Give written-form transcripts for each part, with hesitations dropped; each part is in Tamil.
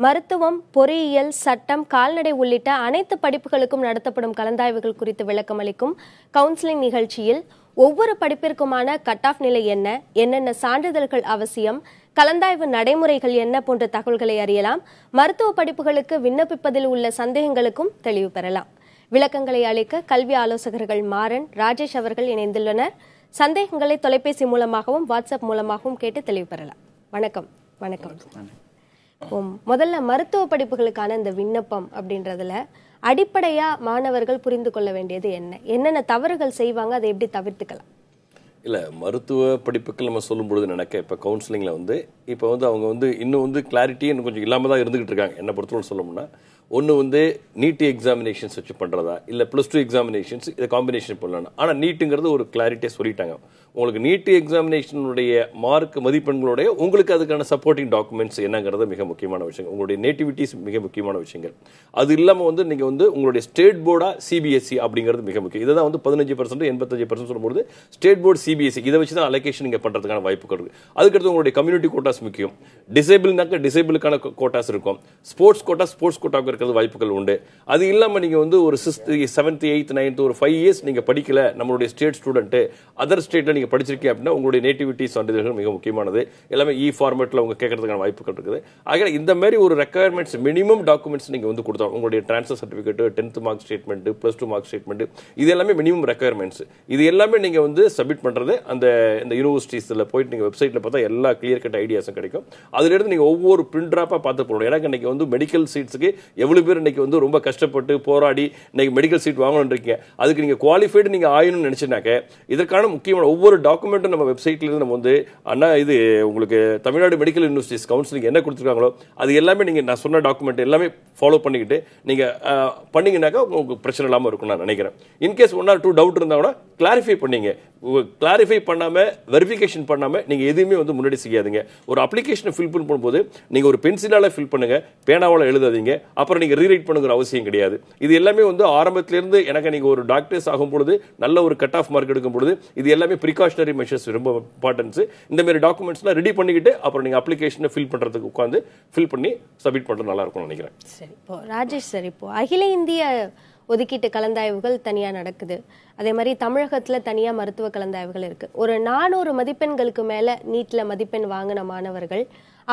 மருத்துவம், பொறியியல், சட்டம், கால்நடை உள்ளிட்ட அனைத்து படிப்புகளுக்கும் நடத்தப்படும் கலந்தாய்வுகள் குறித்து விளக்கமளிக்கும் கவுன்சிலிங் நிகழ்ச்சியில் ஒவ்வொரு படிப்பிற்குமான கட் ஆஃப் நிலை என்ன, என்னென்ன சான்றிதழ்கள் அவசியம், கலந்தாய்வு நடைமுறைகள் என்ன போன்ற தகவல்களை அறியலாம். மருத்துவ படிப்புகளுக்கு விண்ணப்பிப்பதில் உள்ள சந்தேகங்களுக்கும் தெளிவு பெறலாம். விளக்கங்களை அளிக்க கல்வி ஆலோசகர்கள் மாறன், ராஜேஷ் அவர்கள் இணைந்துள்ளனர். சந்தேகங்களை தொலைபேசி மூலமாகவும் வாட்ஸ்அப் மூலமாகவும் கேட்டு தெளிவு பெறலாம். வணக்கம். வணக்கம். முதல்ல மருத்துவ படிப்புகளுக்கான இந்த விண்ணப்பம் அப்படின்றதுல அடிப்படையா மாணவர்கள் புரிந்து கொள்ள வேண்டியது என்னென்ன தவறுகள் செய்வாங்க, அதை எப்படி தவிர்த்துக்கலாம்? இல்லை, மருத்துவ படிப்புகள் நம்ம சொல்லும் பொழுது நினைக்க இப்போ கவுன்சிலிங்கில் இப்போ அவங்க இன்னும் கிளாரிட்டி இன்னும் கொஞ்சம் இல்லாமல் தான் இருந்துகிட்டு இருக்காங்க. என்ன பொறுத்தவரை சொல்லணும்னா, ஒன்று நீட் எக்ஸாமினேஷன்ஸ் வச்சு பண்ணுறதா இல்லை +2 எக்ஸாமினேஷன்ஸ் இதை காம்பினேஷன் பண்ணலாம். ஆனால் நீட்டுங்கிறது ஒரு கிளாரிட்டியாக சொல்லிட்டாங்க. உங்களுக்கு நீட் எக்ஸாமினேஷனுடைய மார்க் மதிப்பெண்களுடைய உங்களுக்கு அதுக்கான சப்போர்ட்டிங் டாக்குமெண்ட்ஸ் என்னங்கிறது மிக முக்கியமான விஷயங்கள். உங்களுடைய நேட்டிவிட்டிஸ் மிக முக்கியமான விஷயங்கள். அது இல்லாமல் நீங்கள் உங்களுடைய ஸ்டேட் போர்டா சிபிஎஸ்சி அப்படிங்கிறது மிக முக்கியம். இதை தான் 15% 85% சொல்லும்போது ஸ்டேட் போர்டு சிபிஎஸ்சி இதை வச்சு தான் அலோகேஷன் நீங்கள் பண்ணுறதுக்கான வாய்ப்புகள் இருக்குது. அதுக்கடுத்து உங்களுடைய கம்யூனிட்டி கோட்டாஸ் முக்கியம். டிசேபிள்னாக்க டிசேபிளுக்கான கோட்டாஸ் இருக்கும். ஸ்போர்ட்ஸ் கோட்டாவுக்கு இருக்கிறது வாய்ப்புகள் உண்டு. அது இல்லாமல் நீங்கள் ஒரு 6th 7th 8th 9th ஒரு 5 years நீங்கள் படிக்கல, நம்மளுடைய ஸ்டேட் ஸ்டூடெண்ட் அதர் ஸ்டேட்டில் நீங்கள் படிச்சிருக்கீங்க அப்படின்னா உங்களுடைய நேட்டிவிட்டி சான்றிதழ்கள் மிக முக்கியமானது. எல்லாமே ஃபார்மேட்டில் அவங்க கேட்கறதுக்கான வாய்ப்புகள் இருக்குது. ஆக இந்த மாதிரி ஒரு ரெக்குயர்மெண்ட்ஸ் மினிமம் டாக்குமெண்ட்ஸ் நீங்கள் கொடுத்தோம். உங்களுடைய transfer certificate, 10th mark statement, +2 mark statement, இது எல்லாமே மினிமம் ரெக்குயர்மெண்ட்ஸ். இது எல்லாமே நீங்கள் சப்மிட் பண்ணுறது இந்த யூனிவர்சிட்டிஸில் போயிட்டு நீங்கள் வெப்சைட்டில் பார்த்தா எல்லா கிளியர் கட் ஐடியாஸும் கிடைக்கும். அதிலிருந்து நீங்கள் ஒவ்வொரு பிரிண்ட் ட்ராப்பாக பார்த்து போகணும். எனக்கு இன்னைக்கு மெடிக்கல் சீட்ஸுக்கு எவ்வளவு பேர் இன்னைக்கு ரொம்ப கஷ்டப்பட்டு போராடி இன்னைக்கு மெடிக்கல் சீட் வாங்கணும் இருக்கீங்க. அதுக்கு நீங்க குவாலிஃபைடு நீங்க ஆயணும்னு நினைச்சினாக்க இதற்கான முக்கியமான ஒவ்வொரு டாக்குமெண்ட்டும் நம்ம வெப்சைட்ல இருந்து நம்ம அண்ணா இது உங்களுக்கு தமிழ்நாடு மெடிக்கல் யூனிவர்சிட்டிஸ் கவுன்சிலிங் என்ன கொடுத்துருக்காங்களோ அது எல்லாமே நீங்க நான் சொன்ன டாக்குமெண்ட் எல்லாமே ஃபாலோ பண்ணிக்கிட்டு நீங்க பண்ணீங்கன்னாக்கா உங்களுக்கு பிரச்சனை இல்லாமல் இருக்கும் நான் நினைக்கிறேன். இன்கேஸ் 1 or 2 டவுட் இருந்தா கூட கிளாரிஃபை பண்ணீங்க. கிளாரிஃபை பண்ணாம வெரிஃபிகேஷன் பண்ணாம நீங்க எதுவுமே முன்னாடி செய்யாதீங்க. ஒரு அப்ளிகேஷனை ஃபில் பண்ணும்போது நீங்க ஒரு பென்சிலால ஃபில் பண்ணுங்க, பேனாவால எழுதாதீங்க. அப்புறம் நீங்க ரீரைட் பண்ணுங்கிற அவசியம் கிடையாது. இது எல்லாமே ஆரம்பத்திலிருந்து எனக்கு நீங்க ஒரு டாக்டர்ஸ் ஆகும் பொழுது நல்ல ஒரு கட் ஆஃப் மார்க் எடுக்கும் பொழுது இது எல்லாமே ப்ரிகாஷனரி மெஷர்ஸ் ரொம்ப இம்பார்ட்டன்ஸ். இந்த மாதிரி டாக்குமெண்ட்ஸ்லாம் ரெடி பண்ணிக்கிட்டு அப்புறம் நீங்க அப்ளிகேஷனை ஃபில் பண்றதுக்கு உட்காந்து ஃபில் பண்ணி சப்மிட் பண்றது நல்லா இருக்கும்னு நினைக்கிறேன். சரி, இப்போ ராஜேஷ் சார், இப்போ அகில இந்திய ஒதுக்கீட்டு கலந்தாய்வுகள் தனியா நடக்குது. அதே மாதிரி தமிழகத்துல தனியா மருத்துவ கலந்தாய்வுகள் இருக்கு. ஒரு 400 மதிப்பெண்களுக்கு மேல நீட்ல மதிப்பெண் வாங்கின மாணவர்கள்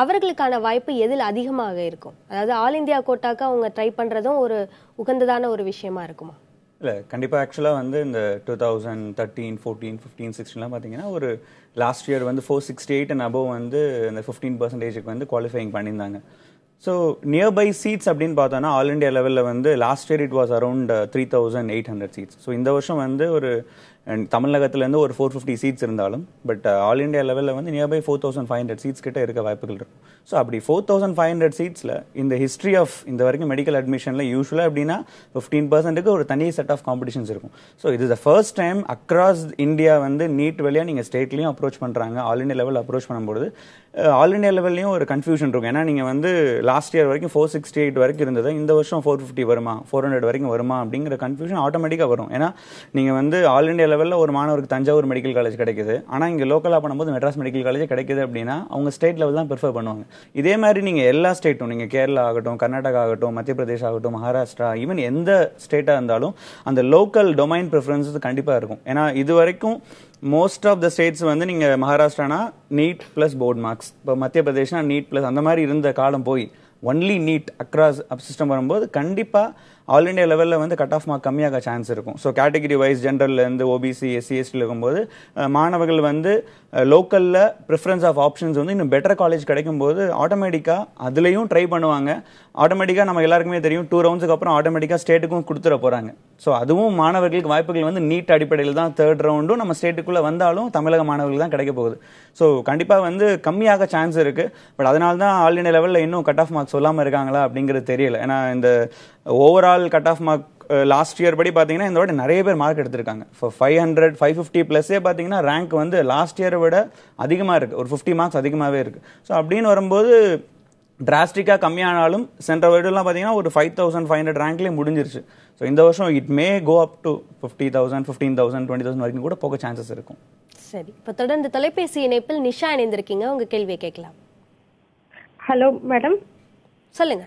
அவர்களுக்கான வாய்ப்பு எதில் அதிகமாக இருக்கும்? அதாவது ஆல் இந்தியா கோட்டாக்கு அவங்க ட்ரை பண்றதும் ஒரு உகந்ததான ஒரு விஷயமா இருக்குமா? இல்லை, கண்டிப்பாக. ஆக்சுவலாக இந்த 2013, 14, 15, 16 பார்த்தீங்கன்னா ஒரு லாஸ்ட் இயர் 468 and above இந்த 15% குவாலிஃபைங் பண்ணியிருந்தாங்க. ஸோ நியர்பை சீட்ஸ் அப்படின்னு பார்த்தோன்னா ஆல் இண்டியா லெவலில் last year it was around 3800 seats. So இந்த வருஷம் ஒரு தமிழகத்துலேருந்து ஒரு 450 சீட்ஸ் இருந்தாலும் பட் ஆல் இண்டியா லெவலில் நியர்பை 4500 சீட்ஸ் கிட்ட இருக்க வாய்ப்புகள் இருக்கும். ஸோ அப்படி 4500 சீட்ஸில் இந்த ஹிஸ்ட்ரி ஆஃப் இந்த வரைக்கும் மெடிக்கல் அட்மிஷனில் யூஸ்வலாக எப்படின்னா 15%க்கு ஒரு தனி செட் ஆஃப் காம்படிஷன்ஸ் இருக்கும். ஸோ இது the first time across India NEET வழியாக நீங்கள் ஸ்டேட்லையும் அப்ரோச் பண்ணுறாங்க. ஆல் இண்டியா லெவலில் அப்ரோச் பண்ணும்போது ஆல் இண்டியா லெவல்லையும் ஒரு கன்ஃபியூஷன் இருக்கும். ஏன்னா நீங்கள் லாஸ்ட் இயர் வரைக்கும் 468 வரைக்கும் இருந்தது, இந்த வருஷம் 450 வருமா, 400 வரைக்கும் வருமா அப்படிங்கிற கன்ஃபியூஷன் ஆட்டோமேட்டிக்காக வரும். ஏன்னா நீங்கள் ஆல் இண்டியா லெவலில் ஒரு மாணவருக்கு தஞ்சாவூர் மெடிக்கல் காலேஜ் கிடைக்குது, ஆனால் இங்கே லோக்கலாக பண்ணும்போது மெட்ராஸ் மெடிக்கல் காலேஜ் கிடைக்குது அப்படின்னா அவங்க ஸ்டேட் லெவல் தான் ப்ரிஃபர் பண்ணுவாங்க. இதே மாதிரி நீங்கள் எல்லா ஸ்டேட்டும், நீங்கள் கேரளா ஆகட்டும், கர்நாடகா ஆகட்டும், மத்திய பிரதேஷ் ஆகட்டும், மகாராஷ்டிரா, ஈவன் எந்த ஸ்டேட்டாக இருந்தாலும் அந்த லோக்கல் டொமைன் ப்ரிஃபரன்ஸ் கண்டிப்பாக இருக்கும். ஏன்னா இது வரைக்கும் மோஸ்ட் ஆஃப் த ஸ்டேட்ஸ் நீங்கள் மகாராஷ்டிரானா நீட் ப்ளஸ் போர்ட் மார்க்ஸ், இப்போ மத்திய பிரதேஷ்னா நீட் ப்ளஸ் அந்த மாதிரி இருந்த காலம் போய் ஒன்லி நீட் அக்ராஸ் சிஸ்டம் வரும்போது கண்டிப்பாக ஆல் இண்டியா லெவலில் கட் ஆஃப் மார்க் கம்மியாக சான்ஸ் இருக்கும். ஸோ கேட்டகரி வைஸ் ஜென்ரல்லேருந்து ஓபிசி எஸ்சி எஸ்டியில் இருக்கும்போது மாணவர்கள் லோக்கலில் ப்ரிஃபரன்ஸ் ஆஃப் ஆப்ஷன்ஸ் இன்னும் பெட்டர் காலேஜ் கிடைக்கும்போது ஆட்டோமேட்டிக்காக அதுலேயும் ட்ரை பண்ணுவாங்க. ஆட்டோமேட்டிக்காக நம்ம எல்லாருக்குமே தெரியும் 2 ரவுண்ட்ஸுக்கு அப்புறம் ஆட்டோமேட்டிக்காக ஸ்டேட்டுக்கும் கொடுத்துட போகிறாங்க. ஸோ அதுவும் மாணவர்களுக்கு வாய்ப்புகள் நீட் அடிப்படையில் தான் 3rd ரவுண்டும் நம்ம ஸ்டேட்டுக்குள்ளே வந்தாலும் தமிழக மாணவர்களுக்கு தான் கிடைக்க போகுது. ஸோ கண்டிப்பாக கம்மியாக சான்ஸ் இருக்குது. பட் அதனால தான் ஆல் இண்டியா லெவலில் இன்னும் கட் ஆஃப் மார்க் சொல்லாமல் இருக்காங்களா அப்படிங்கிறது தெரியல. ஏன்னா இந்த overall cut off mark last year படி பார்த்தீங்கன்னா இந்த வாட்டி நிறைய பேர் மார்க் எடுத்திருக்காங்க. இப்போ 500 550 ப்ளஸ்ஸே பார்த்தீங்கன்னா ரேங்க் லாஸ்ட் இயரை விட அதிகமாக இருக்குது, ஒரு 50 மார்க்ஸ் அதிகமாகவே இருக்குது. ஸோ அப்படின்னு வரும்போது டிராஸ்டிக்காக கம்மியானாலும் சென்ற வருடம்லாம் பார்த்தீங்கன்னா ஒரு 5500 ரேங்க்லேயே முடிஞ்சிருச்சு. ஸோ இந்த வருஷம் it may go up to 50,000, 15,000, 20,000 வரைக்கும் கூட போக சான்சஸ் இருக்கும். சரி, இப்போ தொடர்ந்து தொலைபேசி இணைப்பில் நிஷா இணைந்திருக்கீங்க, உங்க கேள்வியை கேட்கலாம். Hello madam. சொல்லுங்க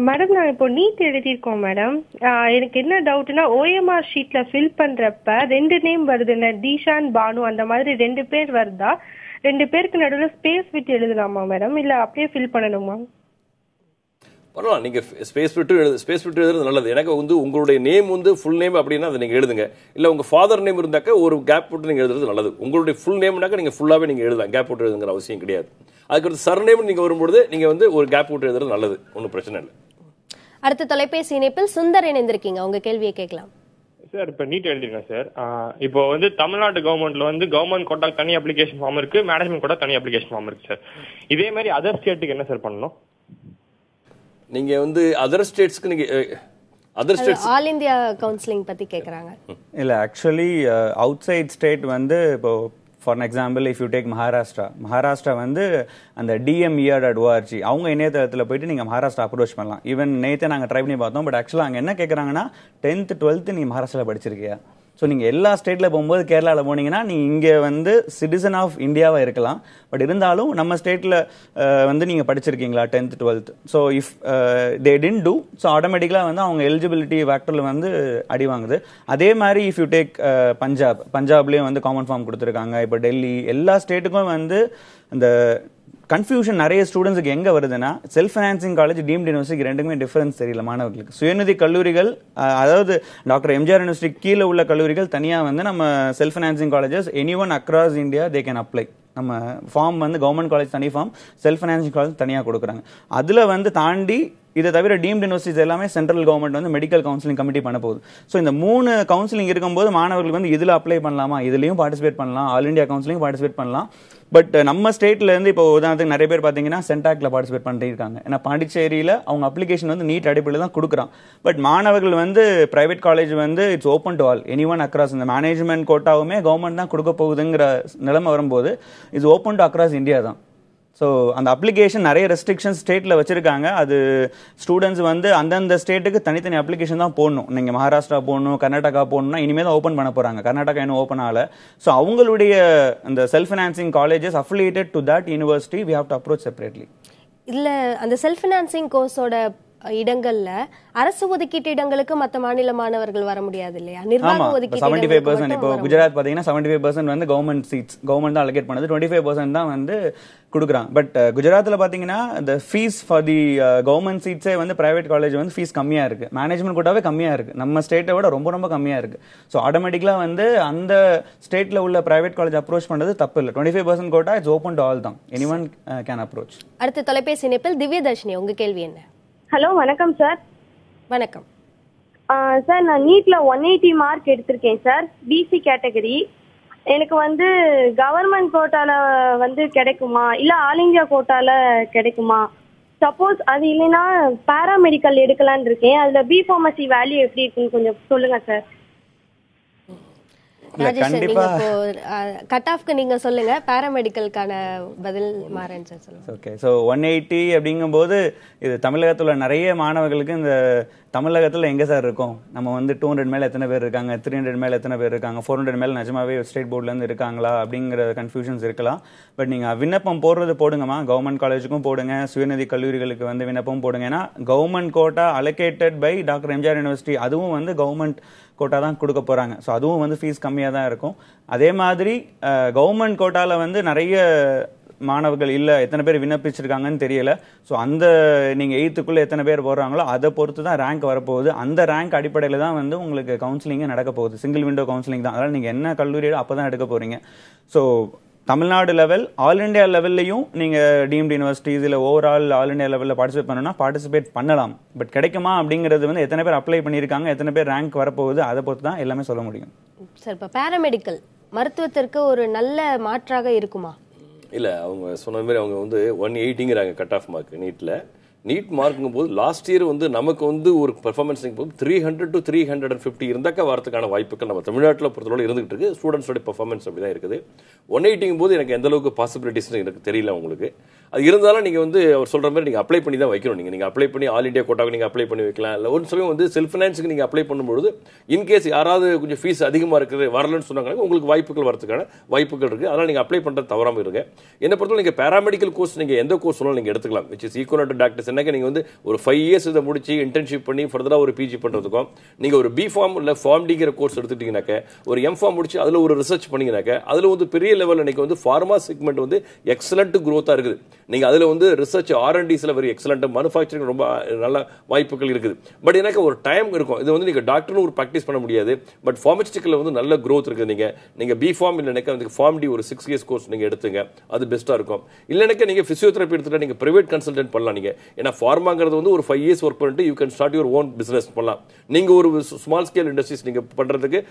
மேடம். நான் இப்போ நீட் எழுதியிருக்கோம் மேடம். எனக்கு என்ன டவுட்னா ஓஎம்ஆர் ஷீட்ல ஃபில் பண்றப்ப 2 நேம் வருது, தீஷான் பானு அந்த மாதிரி 2 பேர் வருதா? 2 பேருக்கு நடுவில் ஸ்பேஸ் விட்டு எழுதலாமா மேடம், இல்ல அப்படியே ஃபில் பண்ணணுமா? பரவாயில்ல, நீங்க ஸ்பேஸ் விட்டு எழுதுறது நல்லது. எனக்கு வந்து உங்களுடைய நேம் வந்து ஃபுல் நேம் அப்படின்னா அதை நீங்க எழுதுங்க. இல்ல உங்க ஃபாதர் நேம் இருந்தாக்க ஒரு கேப் போட்டு நீங்க எழுதுறது நல்லது. உங்களுடைய ஃபுல் நேம்னாக்க நீங்க ஃபுல்லாவே நீங்க எழுதலாம், கேப் போட்டு எழுதுங்கிற அவசியம் கிடையாது. அதுக்கு சர் நேம் நீங்க வரும்போது நீங்க வந்து ஒரு கேப் போட்டு எழுதுறது நல்லது, ஒன்றும் பிரச்சனை இல்லை. அடுத்த தொலைபேசி இணைப்பில் சுந்தர் இணைந்திருக்கீங்க, உங்க கேள்வியை கேட்கலாம் சார். இப்போ நீட் எழுதிருக்கேன் சார். இப்போ வந்து தமிழ்நாடு கவர்மெண்ட்ல வந்து கவர்மெண்ட் கோட்டா தனி அப்ளிகேஷன் ஃபார்ம் இருக்கு, மேனேஜ்மெண்ட் கோட்டா தனி அப்ளிகேஷன் ஃபார்ம் இருக்கு சார். இதே மாதிரி அதர் ஸ்டேட்டுக்கு என்ன சார் பண்ணணும்? நீங்க வந்து அதர் ஸ்டேட்ஸ்க்கு நீங்க ஆல் இந்தியா கவுன்சிலிங் பத்தி கேக்குறாங்க. இல்ல ஆக்சுவலி அவுட் சைட் ஸ்டேட் வந்து இப்போ for example if you take Maharashtra வந்து அந்த DMER.org அவங்க இணையதளத்தில் போயிட்டு நீங்கள் மகாராஷ்டிரா அப்ரோச் பண்ணலாம். ஈவன் நேற்று நாங்கள் ட்ரை பண்ணி பார்த்தோம். பட் ஆக்சுவலாக அங்கே என்ன கேட்குறாங்கன்னா 10th 12th நீ மகாராஷ்டிராவில் படிச்சிருக்கியா? ஸோ நீங்கள் எல்லா ஸ்டேட்டில் போகும்போது கேரளாவில் போனீங்கன்னா நீங்கள் இங்கே வந்து சிட்டிசன் ஆஃப் இந்தியாவாக இருக்கலாம். பட் இருந்தாலும் நம்ம ஸ்டேட்டில் வந்து நீங்கள் படிச்சிருக்கீங்களா 10th 12th? So if they didn't do, so ஆட்டோமேட்டிக்கலாக வந்து அவங்க எலிஜிபிலிட்டி ஃபேக்டரில் வந்து அடி வாங்குது. அதே மாதிரி இஃப் யூ டேக் பஞ்சாப்லேயும் வந்து காமன் ஃபார்ம் கொடுத்துருக்காங்க. இப்போ டெல்லி, எல்லா ஸ்டேட்டுக்கும் வந்து அந்த கன்ஃபியூஷன் நிறைய ஸ்டூடெண்ட்ஸுக்கு எங்க வருதுன்னா, self financing college, deemed university ரெண்டுக்குமே டிஃபரன்ஸ் தெரியல மாணவர்களுக்கு. சுயநிதி கல்லூரிகள், அதாவது டாக்டர் எம்ஜிஆர் யூனிவர்சிட்டி கீழே உள்ள கல்லூரிகள் தனியா வந்து நம்ம self financing colleges anyone across India they can apply. நம்ம ஃபார்ம் வந்து கவர்மெண்ட் காலேஜ் தனி ஃபார்ம், செல்ஃப் ஃபைனான்சிங் காலேஜ் தனியாக கொடுக்குறாங்க. அதில் வந்து தாண்டி இதை தவிர டீம்டு யூனிவர்சிட்டிஸ் எல்லாமே சென்ட்ரல் கவர்மெண்ட் வந்து மெடிக்கல் கவுன்சிலிங் கமிட்டி பண்ண போகுது. ஸோ இந்த 3 கவுன்சிலிங் இருக்கும்போது மாணவர்களுக்கு வந்து இதில் அப்ளை பண்ணலாமா, இதுலையும் பார்ட்டிசிபேட் பண்ணலாம், ஆல் இண்டியா கவுன்சிலிங் பார்ட்டிசிபேட் பண்ணலாம். பட் நம்ம ஸ்டேட்ல இருந்து இப்போ உதாரணத்துக்கு நிறைய பேர் பார்த்தீங்கன்னா சென்டாக்ல பார்ட்டிசிபேட் பண்ணிருக்காங்க. ஏன்னா பாண்டிச்சேரியில் அவங்க அப்ளிகேஷன் வந்து நீட் அடிப்படையில் தான் கொடுக்குறான். பட் மாணவர்கள் வந்து பிரைவேட் காலேஜ் வந்து it's open to all, anyone across. இந்த மேனேஜ்மெண்ட் கோட்டாவுமே கவர்மெண்ட் தான் கொடுக்க போகுதுங்கிற நிலைமை வரும்போது it's open to across India தான். ஸோ அந்த அப்ளிகேஷன் நிறைய ரெஸ்ட்ரிக்ஷன்ஸ் ஸ்டேட்டில் வச்சிருக்காங்க. அது ஸ்டூடெண்ட்ஸ் வந்து அந்தந்த ஸ்டேட்டுக்கு தனித்தனி அப்ளிகேஷன் தான் போடணும். நீங்கள் மகாராஷ்டிரா போடணும், கர்நாடகா போடணும்னா இனிமேல் தான் ஓப்பன் பண்ண போகிறாங்க. கர்நாடகா இன்னும் ஓப்பன் ஆகல. ஸோ அவங்களுடைய அந்த self financing colleges affiliated to that university we have to approach separately. இல்லை அந்த செல்ஃப் ஃபைனான்சிங் கோர்ஸோட இடங்கள்ல அரசு ஒதுக்கீட்டு இடங்களுக்கு மற்ற மாநில மாணவர்கள் வர முடியாது இல்லையா? நிர்வாக ஒதுக்கீட்டு 75% இப்போ குஜராத் பாத்தீங்கன்னா 75% வந்து கவர்மெண்ட் சீட்ஸ், கவர்மெண்ட் தான் அலோகேட் பண்ணுது, 25% தான் வந்து கொடுக்குறாங்க. பட் குஜராத்ல பாத்தீங்கன்னா இந்த ஃபீஸ் ஃபார் தி கவர்மெண்ட் சீட்ஸே வந்து பிரைவேட் காலேஜ் வந்து ஃபீஸ் கம்மியா இருக்கு, மேனேஜ்மெண்ட் கோட்டாவே கம்மியா இருக்கு, நம்ம ஸ்டேட்டை விட ரொம்ப ரொம்ப கம்மியா இருக்கு. ஸோ ஆட்டோமேட்டிக்கலா வந்து அந்த ஸ்டேட்ல உள்ள பிரைவேட் காலேஜ் அப்ரோச் பண்றது தப்பு இல்லை. 25% quota it's open to all தான், எனிஒன் கேன் அப்ரோச். அடுத்த தொலைபேசி இணைப்பில் திவ்யதர்ஷினி, உங்க கேள்வி என்ன? ஹலோ, வணக்கம் சார். வணக்கம் சார். நான் நீட்ல 180 மார்க் எடுத்திருக்கேன் சார், பிசி கேட்டகரி. எனக்கு வந்து கவர்மெண்ட் கோட்டால வந்து கிடைக்குமா, இல்ல ஆல் இந்தியா கோட்டால கிடைக்குமா? சப்போஸ் அது இல்லைன்னா பாராமெடிக்கல் எடுக்கலான்னு இருக்கேன். அதுல பி ஃபார்மசி வேல்யூ எப்படி இருக்குன்னு கொஞ்சம் சொல்லுங்க சார். கட் ஆஃப்க்கு நீங்க சொல்லுங்க, பாராமெடிக்கலுக்கான பதில் மாறன் சார் சொல்லுங்க. ஓகே, ஸோ 180 அப்படிங்கும்போது இது தமிழகத்தில் உள்ள நிறைய மாணவர்களுக்கு இந்த தமிழகத்தில் எங்கே சார் இருக்கும், நம்ம வந்து 200 மேலே எத்தனை பேர் இருக்காங்க, 300 மேலே எத்தனை பேர் இருக்காங்க, 400 மேலே நிஜமாவே ஸ்டேட் போர்ட்லேருந்து இருக்காங்களா அப்படிங்கிற கன்ஃபியூஷன்ஸ் இருக்கலாம். பட் நீங்கள் விண்ணப்பம் போடுறது போடுங்கம்மா, கவர்மெண்ட் காலேஜுக்கும் போடுங்க, சுயநிதி கல்லூரிகளுக்கு வந்து விண்ணப்பம் போடுங்க. ஏன்னா government quota allocated by doctor MGR university, அதுவும் வந்து கவர்மெண்ட் கோட்டா தான் கொடுக்க போகிறாங்க. ஸோ அதுவும் வந்து ஃபீஸ் கம்மியாக தான் இருக்கும். அதே மாதிரி கவர்மெண்ட் கோட்டாவில் வந்து நிறைய மாணவர்கள் இல்லை, எத்தனை பேர் விண்ணப்பிச்சிருக்காங்கன்னு தெரியல. ஸோ அந்த நீங்கள் 8th எத்தனை பேர் போடுறாங்களோ அதை பொறுத்து தான் ரேங்க் வரப்போகுது. அந்த ரேங்க் அடிப்படையில் தான் வந்து உங்களுக்கு கவுன்சிலிங்கே நடக்க போகுது. சிங்கிள் விண்டோ கவுன்சிலிங் தான். அதனால் நீங்கள் என்ன கல்லூரியோ அப்போ தான் எடுக்க போகிறீங்க. So Tamil Nadu level, all India லெவல்லையும் நீங்கள் டீம்டு யூனிவர்சிட்டிஸ் இல்லை ஓவரால் ஆல் இண்டியா லெவலில் பார்ட்டிசிபேட் பண்ணணும்னா பார்ட்டிசிபேட் பண்ணலாம். பட் கிடைக்குமா அப்படிங்கிறது வந்து எத்தனை பேர் அப்ளை பண்ணியிருக்காங்க, எத்தனை பேர் ரேங்க் வரப்போகுது, அதை பொறுத்து தான் எல்லாமே சொல்ல முடியும். சார், இப்போ பாராமெடிக்கல் மருத்துவத்திற்கு ஒரு நல்ல மாற்றாக இருக்குமா? இல்லை, அவங்க சொன்ன மாதிரி அவங்க வந்து 180ங்கிறாங்க கட் ஆஃப் மார்க் நீட்டில். நீட் மார்க்குங்கும் போது லாஸ்ட் இயர் வந்து நமக்கு வந்து ஒரு பெர்ஃபார்மன்ஸ் போது 300 to 350 இருந்தாக்க வரதுக்கான வாய்ப்புகள் நம்ம தமிழ்நாட்டில் பொறுத்தவரை இருந்துகிட்டு இருக்கு. ஸ்டூடெண்ட்ஸோட பெர்ஃபார்மன்ஸ் அப்படி தான் இருக்குது. 180ங்கும் போது எனக்கு எந்த அளவுக்கு பாசிபிலிட்டிஸ் எனக்கு தெரியல உங்களுக்கு. அது இருந்தாலும் நீங்கள் வந்து அவர் சொல்கிற மாதிரி நீங்கள் அப்ளை பண்ணி தான் வைக்கணும். நீங்கள் அப்ளை பண்ணி ஆல் இண்டியா கோட்டாவுக்கு நீங்கள் அப்ளை பண்ணி வைக்கலாம். இல்லை ஒரு சமயம் வந்து செல்ஃப் ஃபைனான்ஸுக்கு நீங்கள் அப்ளை பண்ணும்போது இன்கேஸ் யாராவது கொஞ்சம் ஃபீஸ் அதிகமாக இருக்குது வரலன்னு சொன்னாங்க, உங்களுக்கு வாய்ப்புகள் வரதுக்கான வாய்ப்புகள் இருக்குது. அதனால் நீங்கள் அப்ளை பண்ணுறது தவறாமல் இருங்க. என்னை பொறுத்தவரை நீங்கள் பேராமெடிக்கல் கோர்ஸ் நீங்கள் எந்த கோர்ஸ் சொன்னாலும் நீங்கள் எடுத்துக்கலாம். Which is equal to doctor என்னக்கா நீங்கள் வந்து ஒரு 5 years இதை முடிச்சு இன்டர்ன்ஷிப் பண்ணி ஃபர்தராக ஒரு பிஜி பண்ணுறதுக்கும் நீங்கள் ஒரு பிஃபார்ம் இல்லை ஃபார்ம் டிங்கிற கோர்ஸ் எடுத்துட்டீங்கன்னாக்க ஒரு எம்ஃபார்ம் முடிச்சு அதில் ஒரு ரிசர்ச் பண்ணீங்கன்னாக்க அதில் வந்து பெரிய லெவலில் இன்னைக்கு வந்து ஃபார்மா செக்மெண்ட் வந்து எக்ஸலண்ட் growth-ஆ இருக்குது. நீங்கள் அதில் வந்து ரிசர்ச் R&Dஸில் வெரி எக்ஸலண்ட், மேனுஃபேக்சரிங் ரொம்ப நல்ல வாய்ப்புகள் இருக்குது. பட் எனக்கு ஒரு டைம் இருக்கும். இது வந்து நீங்கள் டாக்டர்னு ஒரு ப்ராக்டிஸ் பண்ண முடியாது. பட் ஃபார்மஸ்டிக்கில் வந்து நல்ல growth இருக்குது. நீங்கள் பிஃபார்ம் இல்லைனாக்கா வந்து ஃபார்ம் டி ஒரு 6 years கோர்ஸ் நீங்கள் எடுத்துங்க, அது பெஸ்ட்டாக இருக்கும். இல்லைனாக்கா நீங்கள் ஃபிசியோதெரப்பி எடுத்துட்டா நீங்கள் பிரைவேட் கன்சல்டன்ட் பண்ணலாம். நீங்கள் ஏன்னா ஃபார்மாங்கிறது வந்து ஒரு 5 years ஒர்க் பண்ணிட்டு you can start your own business பண்ணலாம். நீங்கள் ஒரு ஸ்மால் ஸ்கேல் இண்டஸ்ட்ரீஸ் நீங்கள் பண்ணுறதுக்கு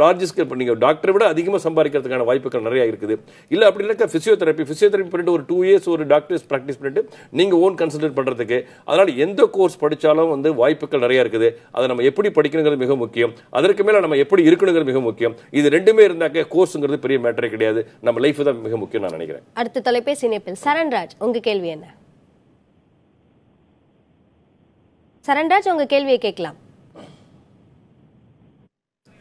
லார்ஜ் ஸ்கேல் நீங்கள் டாக்டரை விட அதிகமாக சம்பாதிக்கிறதுக்கான வாய்ப்புகள் நிறைய இருக்குது. இல்லை அப்படி இல்லைக்கா ஃபிசியோதெரப்பி பண்ணிட்டு ஒரு 2 years ஒரு டாக்டர்ஸ் ப்ராக்டிஸ் பண்ணிட்டு நீங்கள் ஓன் கன்சல்டன்ட் பண்ணுறதுக்கு. அதனால் எந்த கோர்ஸ் படித்தாலும் வந்து வாய்ப்புகள் நிறைய இருக்குது. அதை நம்ம எப்படி படிக்கணுங்கிறது மிக முக்கியம். அதற்கு மேலே நம்ம எப்படி இருக்கணுங்கிறது மிக முக்கியம். இது ரெண்டுமே இருந்தாக்க கோர்ஸுங்கிறது பெரிய மேட்டரே கிடையாது. நம்ம லைஃப் தான் மிக முக்கியம் நான் நினைக்கிறேன். அடுத்த தொலைபேசி இணைப்பில் சரண்ராஜ், உங்க கேள்வி என்ன? சரண்ராஜ், உங்க கேள்வியை கேட்கலாம்.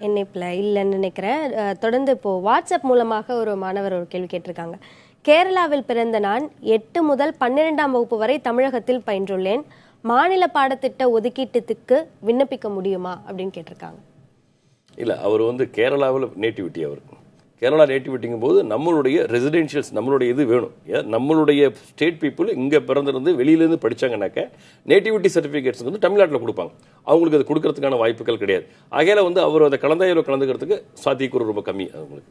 இணைப்பில் இல்லைன்னு நினைக்கிறேன். தொடர்ந்து இப்போ வாட்ஸ்அப் மூலமாக ஒரு மாணவர் ஒரு கேள்வி கேட்டிருக்காங்க. கேரளாவில் பிறந்த நான் 8 முதல் 12ஆம் வகுப்பு வரை தமிழகத்தில் பயின்றுள்ளேன். மாநில பாடத்திட்ட ஒதுக்கீட்டுக்கு விண்ணப்பிக்க முடியுமா அப்படின்னு கேட்டிருக்காங்க. இல்லை, அவர் வந்து கேரளாவில் நேட்டிவிட்டி, அவர் கேரளா நேட்டிவிட்டிங்கும் போது நம்மளுடைய ரெசிடென்ஷியல்ஸ் நம்மளுடைய இது வேணும். நம்மளுடைய ஸ்டேட் பீப்புள் இங்கே பிறந்திருந்து வெளியிலேருந்து படித்தாங்கன்னாக்க நேட்டிவிட்டி சர்டிஃபிகேட்ஸ் வந்து தமிழ்நாட்டில் கொடுப்பாங்க. அவங்களுக்கு அது கொடுக்கறதுக்கான வாய்ப்புகள் கிடையாது. ஆகையால வந்து அவர் அதை கலந்தாய்வில் கலந்துக்கிறதுக்கு சாத்தியக்கூறு ரொம்ப கம்மி அவங்களுக்கு.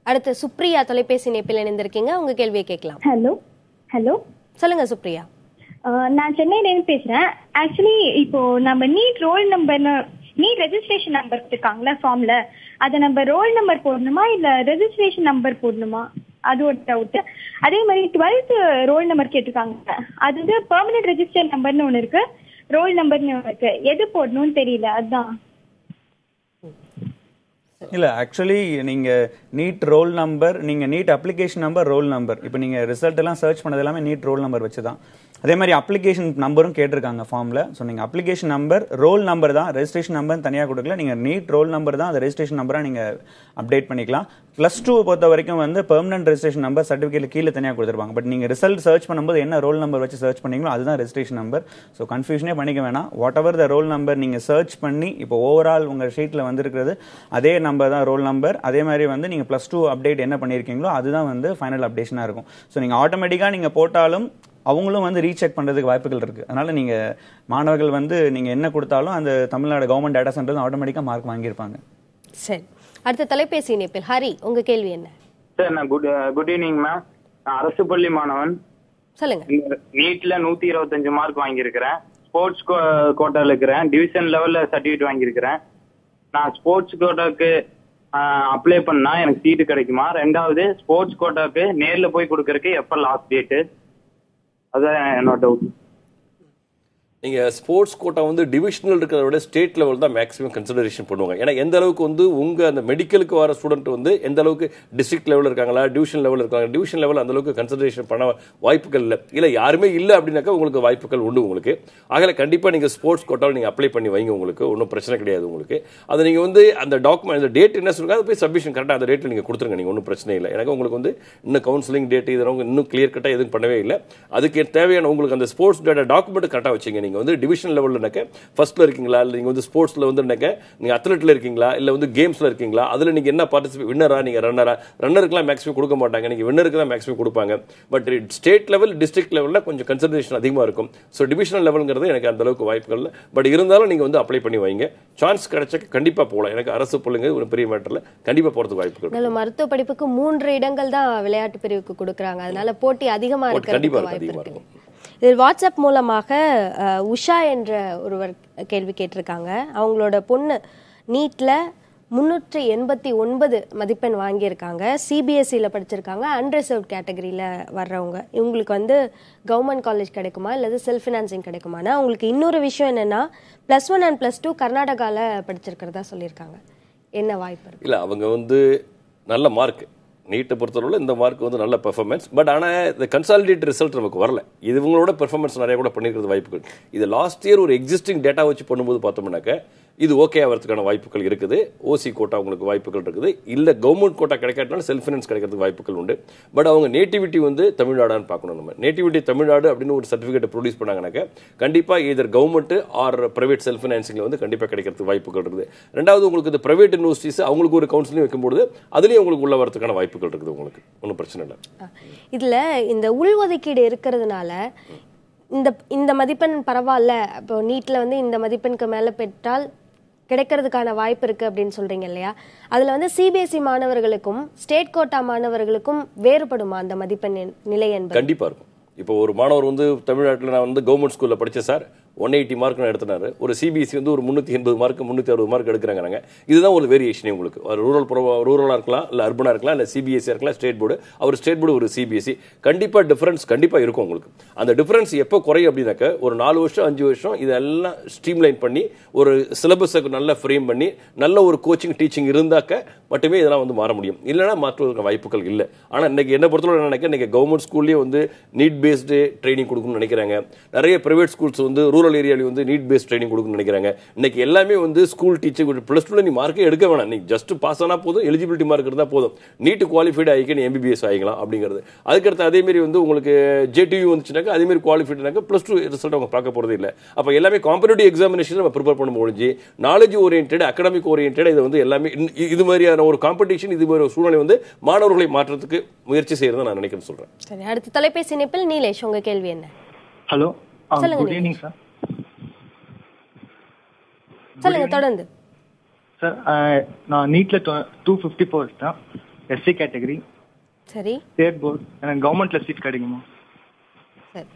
அடுத்து சுப்ரியா தொலைபேசி இணைப்பில் இணைந்திருக்கீங்க, உங்க கேள்வியை கேட்கலாம். ஹலோ சொல்லுங்க சுப்ரியா. நான் சென்னையிலேருந்து பேசுறேன். ஆக்சுவலி இப்போ நம்ம நீட் ரோல் நம்பர்னு நீட் ரெஜிஸ்ட்ரேஷன் நம்பர் இருக்காங்களா ஃபார்ம்ல, அதை நம்ம ரோல் நம்பர் போடணுமா இல்ல ரெஜிஸ்ட்ரேஷன் நம்பர் போடணுமா, அது ஒரு டவுட். அதே மாதிரி 12th ரோல் நம்பர் கேட்டிருக்காங்க. அது வந்து பெர்மனன்ட் ரெஜிஸ்டர் நம்பர்னு ஒன்று இருக்கு, ரோல் நம்பர்னு ஒன்று இருக்கு. எது போடணும்னு தெரியல, அதுதான். இல்லை, ஆக்சுவலி நீங்கள் நீட் ரோல் நம்பர், நீங்கள் NEET application number, roll number, இப்போ நீங்கள் ரிசல்ட் எல்லாம் சர்ச் பண்ணது எல்லாமே நீட் ரோல் நம்பர் வச்சு தான். அதே மாதிரி அப்ளிகேஷன் நம்பரும் கேட்டிருக்காங்க ஃபார்மில். ஸோ நீங்கள் அப்ளிகேஷன் நம்பர், ரோல் நம்பர் தான், ரெஜிஸ்ட்ரேஷன் நம்பர் தனியாக கொடுக்கல. நீங்கள் நீட் ரோல் நம்பர் தான், அந்த ரெஜிஸ்ட்ரேஷன் நம்பராக நீங்கள் அப்டேட் பண்ணிக்கலாம். +2 பொறுத்த வரைக்கும் வந்து பெர்மனன்ட் ரெஜிஸ்ட்ரேஷன் நம்பர் சர்டிஃபிகேட் கீழே தனியாக கொடுத்துருப்பாங்க. பட் நீங்கள் ரிசல்ட் சர்ச் பண்ணும்போது என்ன ரோல் நம்பர் வச்சு சர்ச் பண்ணீங்களோ அதுதான் ரெஜிஸ்ட்ரேஷன் நம்பர். ஸோ கன்ஃபியூஷனே பண்ணிக்க வேணாம். What ever the role number நீங்கள் சர்ச் பண்ணி இப்போ ஓவரால் உங்கள் ஷீட்டில் வந்துருக்கிறது அதே நம்பர் தான் ரோல் நம்பர். அதே மாதிரி வந்து நீங்கள் +2 அப்டேட் என்ன பண்ணியிருக்கீங்களோ அதுதான் வந்து ஃபைனல் அப்டேஷனாக இருக்கும். ஸோ நீங்கள் ஆட்டோமேட்டிக்காக நீங்கள் போட்டாலும் அவங்களும் வந்து ரீசெக் பண்ணுறதுக்கு வாய்ப்புகள் இருக்குது. அதனால் நீங்கள் மாணவர்கள் வந்து நீங்கள் என்ன கொடுத்தாலும் அந்த தமிழ்நாடு கவர்மெண்ட் டேட்டா சென்டர் ஆட்டோமேட்டிக்காக மார்க் வாங்கியிருப்பாங்க. சரி, அடுத்த தொலைபேசி இணைப்பில் ஹரி, உங்க கேள்வி என்ன? சார், நான் குட் ஈவினிங் மேம். நான் அரசு பள்ளி மாணவன். சொல்லுங்க. நீட்ல 125 மார்க் வாங்கியிருக்கிறேன். ஸ்போர்ட்ஸ் கோட்டாவில் இருக்கிறேன். டிவிஷன் லெவலில் சர்டிஃபிகேட் வாங்கியிருக்கிறேன். நான் ஸ்போர்ட்ஸ் கோட்டாவுக்கு அப்ளை பண்ணா எனக்கு சீட்டு கிடைக்குமா? 2வது, ஸ்போர்ட்ஸ் கோட்டாவுக்கு நேரில் போய் கொடுக்கறதுக்கு எப்போ லாஸ்ட் டேட்டு? அதான் என்னோட டவுட். நீங்கள் ஸ்போர்ட்ஸ் கோட்டா வந்து டிவிஷனல் இருக்கிறத விட ஸ்டேட் லெவல் தான் மேக்ஸிமம் கன்சிடரேஷன் பண்ணுவாங்க. ஏன்னா எந்த அளவுக்கு வந்து உங்கள் அந்த மெடிக்கலுக்கு வர ஸ்டூடெண்ட் வந்து எந்த அளவுக்கு டிஸ்ட்ரிக்ட் லெவலில் இருக்காங்களா, டிவிஷன் லெவலில் இருக்காங்க. டிவிஷன் லெவல் அந்த அளவுக்கு கன்சிடரேஷன் பண்ண வாய்ப்புகள் இல்லை யாருமே இல்லை அப்படின்னாக்கா உங்களுக்கு வாய்ப்புகள் உண்டு உங்களுக்கு. ஆகல கண்டிப்பாக நீங்கள் ஸ்போர்ட்ஸ் கோட்டாவில் நீங்கள் அப்ளை பண்ணி வைங்க, உங்களுக்கு ஒன்றும் பிரச்சனை கிடையாது உங்களுக்கு. அதை நீங்கள் வந்து அந்த டாக்குமெண்ட், அந்த டேட் என்ன சொல்லுங்க, அதை போய் சப்மிஷன் கரெக்டாக அந்த டேட்டில் நீங்கள் கொடுத்துருங்க, நீங்கள் ஒன்றும் பிரச்சனை இல்லை. எனக்கு உங்களுக்கு வந்து இன்னும் கவுன்சிலிங் டேட் இதெல்லாம் இன்னும் கிளியர் கட்டாக எதுவும் பண்ணவே இல்லை. அதுக்கு தேவையான உங்களுக்கு அந்த ஸ்போர்ட்ஸ் டேட்டா டாக்குமெண்ட் கரெக்டாக வச்சுங்க. நீங்கள் வந்து டிவிஷன் லெவல் ஃபர்ஸ்ட்ல இருக்கீங்களா, இல்ல நீங்க வந்து ஸ்போர்ட்ஸ்ல வந்து நீங்க அத்லெட்ல இருக்கீங்களா, இல்ல வந்து கேம்ஸ்ல இருக்கீங்களா, அதுல நீங்க என்ன பார்ட்டிசிபேட், வின்னரா, நீங்க ரன்னரா? ரன்னருக்குலாம் மேக்ஸிமம் கொடுக்க மாட்டாங்க, நீங்க வின்னருக்கு தான் மேக்ஸிமம் கொடுப்பாங்க. பட் ஸ்டேட் லெவல், டிஸ்ட்ரிக்ட் லெவல்ல கொஞ்சம் கன்சிடரேஷன் அதிகமா இருக்கும். ஸோ டிவிஷனல் லெவல்ங்கிறது எனக்கு அந்த அளவுக்கு வாய்ப்புகள் இல்லை. பட் இருந்தாலும் நீங்க வந்து அப்ளை பண்ணி வைங்க. சான்ஸ் கிடைச்சா கண்டிப்பா போகலாம். எனக்கு அரசு பிள்ளைங்க ஒரு பெரிய மேட்டர்ல கண்டிப்பா போறதுக்கு வாய்ப்புகள். மருத்துவ படிப்புக்கு 3 இடங்கள் தான் விளையாட்டு பிரிவுக்கு கொடுக்குறாங்க. அதனால போட்டி அதிகமா இருக்கிறதுக்கு வாய்ப்பு இருக்கு. இதில் வாட்ஸ்அப் மூலமாக உஷா என்ற ஒருவர் கேள்வி கேட்டிருக்காங்க. அவங்களோட பொண்ணு நீட்ல 389 மதிப்பெண் வாங்கியிருக்காங்க. சிபிஎஸ்சியில் படிச்சிருக்காங்க. அன்ரிசர்வ்ட் கேட்டகரியில் வர்றவங்க. இவங்களுக்கு வந்து கவர்மெண்ட் காலேஜ் கிடைக்குமா இல்லது செல்ஃப் ஃபினான்சிங் கிடைக்குமானா, அவங்களுக்கு இன்னொரு விஷயம் என்னன்னா +1 அண்ட் +2 கர்நாடகாவில் படிச்சிருக்கிறதா சொல்லியிருக்காங்க. என்ன வாய்ப்பு இருக்கு? இல்லை, அவங்க வந்து நல்ல மார்க், நீட்டை பொறுத்தவரை இந்த மார்க் வந்து நல்ல பெர்ஃபார்மன்ஸ். பட் ஆனால் இந்த கன்சாலிடேட் ரிசல்ட் நமக்கு வரல. இது இவங்களோட பெர்ஃபார்மன்ஸ் நிறைய கூட பண்ணியிருக்கிறது வாய்ப்புகள். இது லாஸ்ட் இயர் ஒரு எக்ஸிஸ்டிங் டேட்டா வச்சு பண்ணும்போது பார்த்தோம்னாக்க இது ஓகே ஆகிறதுக்கான வாய்ப்புகள் இருக்குது. ஓசி கோட்டா உங்களுக்கு வாய்ப்புகள் இருக்குது. இல்லை கவர்மெண்ட் கோட்டா கிடைக்காட்டினாலும் செல்ஃப் ஃபைனான்ஸ் கிடைக்கிறதுக்கு வாய்ப்புகள் உண்டு. பட் அவங்க நேட்டிவிட்டி வந்து தமிழ்நாடான்னு பார்க்கணும். நம்ம நேட்டிவிட்டி தமிழ்நாடு அப்படின்னு ஒரு சர்டிஃபிகேட் ப்ரொடியூஸ் பண்ணாங்கன்னாக்க கண்டிப்பாக இதர் கவர்மெண்ட் ஆர் பிரைவேட் செல்ஃப் ஃபைனான்சிங்கில் வந்து கண்டிப்பாக கிடைக்கிறதுக்கு வாய்ப்புகள் இருக்குது. ரெண்டாவது உங்களுக்கு இந்த பிரைவேட் யூனிவர்சிட்டிஸ் அவங்களுக்கு ஒரு கவுன்சிலிங் வைக்கும்போது அதுலேயும் உங்களுக்கு உள்ள வரதுக்கான வாய்ப்புகள் இருக்குது. உங்களுக்கு ஒன்றும் பிரச்சனை இல்லை. இதில் இந்த உள்ஒதுக்கீடு இருக்கிறதுனால இந்த மதிப்பெண் பரவாயில்ல, இப்போ நீட்டில் வந்து இந்த மதிப்பெண்க்கு மேலே பெற்றால் கிடைக்கிறதுக்கான வாய்ப்பு இருக்குது அப்படின்னு சொல்கிறீங்க இல்லையா? அதில் வந்து சிபிஎஸ்இ மாணவர்களுக்கும் ஸ்டேட் கோட்டா மாணவர்களுக்கும் வேறுபடுமா அந்த மதிப்பெண் நிலை என்பது? கண்டிப்பாக இருக்கும். இப்போ ஒரு மாணவர் வந்து தமிழ்நாட்டில் நான் வந்து கவர்மெண்ட் ஸ்கூலில் படித்தேன் சார், 180 மார்க் நான் எடுத்தினாரு. ஒரு சிபிஎஸ்சி வந்து ஒரு 380 மார்க் 360 மார்க் எடுக்கிறாங்க. இதுதான் ஒரு வேரியேஷனே உங்களுக்கு. ரூரலாக இருக்கலாம், இல்லை அர்பனாக இருக்கலாம், இல்லை சிபிஎஸ்சியாக இருக்கலாம், ஸ்டேட் போர்டு. அவர் ஸ்டேட் போர்டு ஒரு சிபிஎஸ்சி. கண்டிப்பாக டிஃபரன்ஸ் கண்டிப்பாக இருக்கும் உங்களுக்கு. அந்த டிஃபரன்ஸ் எப்போ குறையும் அப்படின்னாக்க ஒரு 4 வருஷம் 5 வருஷம் இதெல்லாம் ஸ்ட்ரீம்லைன் பண்ணி ஒரு சிலபஸை நல்லா ஃப்ரேம் பண்ணி நல்ல ஒரு கோச்சிங் டீச்சிங் இருந்தாக்க மட்டுமே இதெல்லாம் வந்து மாற முடியும். இல்லைனா மாற்றுவதற்கு வாய்ப்புகள் இல்லை. ஆனால் இன்னைக்கு என்ன பொறுத்தவரை நினைக்கிறேன், இன்னைக்கு கவர்மெண்ட் ஸ்கூல்லேயே வந்து நீட் பேஸ்டு ட்ரைனிங் கொடுக்கணும்னு நினைக்கிறாங்க. நிறைய பிரைவேட் ஸ்கூல்ஸ் வந்து ரூரல் ஏரியாவில் வந்து நீட் பேஸ்ட் ட்ரைனிங் கொடுக்கணும்னு நினைக்கிறாங்க. இன்னைக்கு எல்லாமே வந்து ஸ்கூல் டீச்சர் +2 நீ மார்க்கே எடுக்க வேணாம், நீ ஜஸ்ட் பாஸ் ஆனால் போதும், எலிஜிபிலிட்டி மார்க் இருந்தால் போதும், நீட் குவாலிஃபைடு ஆகிக்க நீ எம்பிபிஎஸ் ஆகிக்கலாம் அப்படிங்கிறது. அதுக்கடுத்து அதேமாரி வந்து உங்களுக்கு ஜேடியூ வந்துச்சுனாக்கா அதேமாரி குவாலிஃபைடுனாக்கா +2 ரிசல்ட் அவங்க பார்க்க போகிறது இல்லை. அப்போ எல்லாமே காம்படிட்டிவ் எக்ஸாமினேஷன் நம்ம ப்ரிப்பேர் பண்ண முடிஞ்சு நாலேஜ் ஓரியன்ட் அகடமிக் ஓரியன்ட் இதை வந்து எல்லாமே இது மாதிரியான ஒரு காம்படிஷன் இது மாதிரி ஒரு சூழ்நிலை வந்து மாணவர்களை மாற்றத்துக்கு முயற்சி செய்யறதை நான் நினைக்கிறேன் சொல்றேன். சரி, அடுத்த தொலைபேசி இணைப்பில் நீலேஷ், உங்க கேள்வி என்ன? ஹலோ, சொல்லுங்க. Good evening sir. சொல்லுங்க தொடர்ந்து. சார் நான் நீட்ல 254 தான், எஸ்சி கேட்டகரி. சரி, ஸ்டேட் போர்டு. எனக்கு கவர்மெண்ட்ல சீட் கிடைக்குமா? சரி.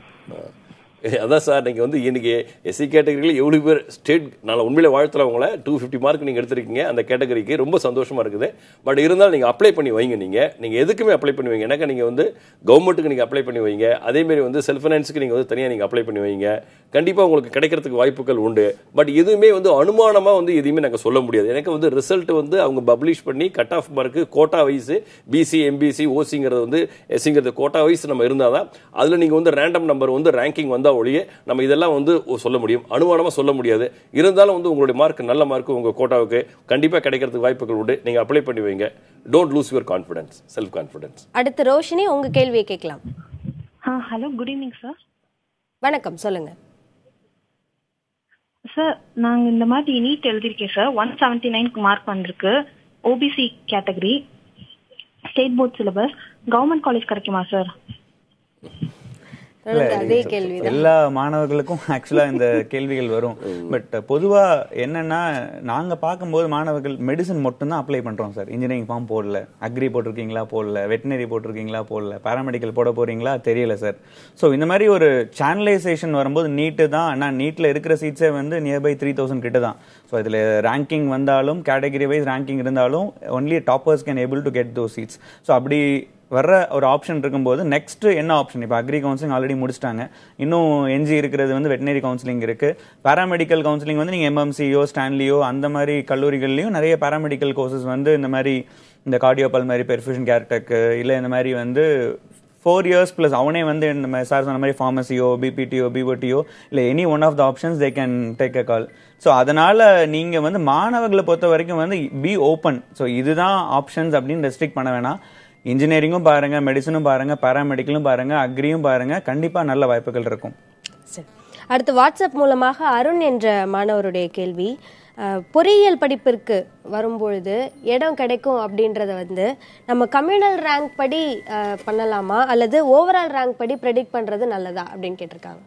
அதான் சார், நீங்கள் வந்து இன்னைக்கு எஸ்சி கேட்டகரியில் எவ்வளோ பேர் ஸ்டேட் நான் உண்மையிலே வாழ்த்துல அவங்கள 250 மார்க் நீங்கள் எடுத்திருக்கீங்க அந்த கேட்டகரிக்கு, ரொம்ப சந்தோஷமாக இருக்குது. பட் இருந்தாலும் நீங்கள் அப்ளை பண்ணி வைங்க. நீங்கள் எதுக்குமே அப்ளை பண்ணி வைங்க. எனக்கு நீங்கள் வந்து கவர்மெண்ட்டுக்கு நீங்கள் அப்ளை பண்ணி வைங்க. அதேமாரி வந்து செல்ஃப் ஃபைனான்ஸுக்கு நீங்கள் வந்து தனியாக நீங்கள் அப்ளை பண்ணி வைங்க. கண்டிப்பாக உங்களுக்கு கிடைக்கிறதுக்கு வாய்ப்புகள் உண்டு. பட் எதுவுமே வந்து அனுமானமாக வந்து எதுவுமே நாங்கள் சொல்ல முடியாது. எனக்கு வந்து ரிசல்ட் வந்து அவங்க பப்ளிஷ் பண்ணி cut off mark quota wise BC MBC ஓசிங்கிறது வந்து எஸ்சிங்கிறது கோட்டா வைஸ் நம்ம இருந்தால் தான் அதில் நீங்கள் வந்து ரேண்டம் நம்பர் வந்து ரேங்கிங் வந்தால் ஒழிய நம்ம இதெல்லாம் வந்து சொல்ல முடியும். அனுமானமாக சொல்ல முடியாது. இருந்தாலும் வந்து உங்களுடைய மார்க் நல்ல மார்க் உங்கள் கோட்டாவுக்கு கண்டிப்பாக கிடைக்கிறதுக்கு வாய்ப்புகள் உண்டு. நீங்கள் அப்ளை பண்ணி வைங்க. Don't lose your confidence, self confidence. அடுத்து ரோஷினி, உங்க கேள்வியை கேட்கலாம். Hello, good evening sir. வணக்கம், சொல்லுங்க சார். நாங்க இந்த மாதிரி நீட் எழுதிருக்கேன் சார். 179 மார்க் வந்திருக்கு. OBC category, state board syllabus. Government college கிடைக்குமா சார்? அதே கேள்வி எல்லா மாணவர்களுக்கும் ஆக்சுவலா இந்த கேள்விகள் வரும். பட் பொதுவா என்னன்னா, நாங்க பார்க்கும்போது மாணவர்கள் மெடிசன் மட்டும் தான் அப்ளை பண்றோம் சார். இன்ஜினியரிங் ஃபார்ம் போடல, அக்ரி போட்டிருக்கீங்களா போடல, வெட்டினரி போட்டிருக்கீங்களா போடல, பாராமெடிக்கல் போட போறீங்களா தெரியல சார். ஸோ இந்த மாதிரி ஒரு சேனலைசேஷன் வரும்போது நீட்டு தான். ஆனால் நீட்ல இருக்கிற சீட்ஸே வந்து நியர்பை 3000 கிட்ட தான். ஸோ இதுல ரேங்கிங் வந்தாலும் கேட்டகரி வைஸ் ரேங்கிங் இருந்தாலும் only toppers can able to get those seats. So அப்படி வர்ற ஒரு ஆப்ஷன் இருக்கும்போது நெக்ஸ்ட் என்ன ஆப்ஷன்? இப்போ அக்ரி கவுன்சிலிங் ஆல்ரெடி முடிச்சிட்டாங்க. இன்னும் என்ஜி இருக்கிறது வந்து வெட்டினரி கவுன்சிலிங் இருக்கு. பாராமெடிக்கல் கவுன்சிலிங் வந்து நீங்க எம்எம்சியோ ஸ்டான்லியோ அந்த மாதிரி கல்லூரிகள்லயும் நிறைய பாராமெடிக்கல் கோர்சஸ் வந்து இந்த மாதிரி இந்த கார்டியோ பல்மரி பெர்ஃபியூஷன் கேர்டெக் இல்லை இந்த மாதிரி வந்து 4 years பிளஸ் அவனே வந்து இந்த சார் சொன்ன மாதிரி ஃபார்மசியோ பிபிடியோ பிஓடியோ இல்லை any one of the options they can take a call. So அதனால நீங்க வந்து மாணவர்களை பொறுத்த வரைக்கும் வந்து பி ஓப்பன். ஸோ இதுதான் ஆப்ஷன்ஸ் அப்படின்னு ரெஸ்ட்ரிக்ட் பண்ண வேணாம். இன்ஜினியரிங்கும் பாருங்க, மெடிசனும் பாருங்க, பாராமெடிக்கலும் பாருங்க, அக்ரியும் பாருங்க. கண்டிப்பா நல்ல வாய்ப்புகள் இருக்கும். சரி, அடுத்து வாட்ஸ்அப் மூலமாக அருண் என்ற மாணவருடைய கேள்வி. பொறியியல் படிப்பிற்கு வரும்பொழுது இடம் கிடைக்கும் அப்படின்றத வந்து நம்ம கம்யூனல் ரேங்க் படி பண்ணலாமா அல்லது ஓவரால் ரேங்க் படி ப்ரெடிக்ட் பண்றது நல்லதா அப்படின்னு கேட்டிருக்காங்க.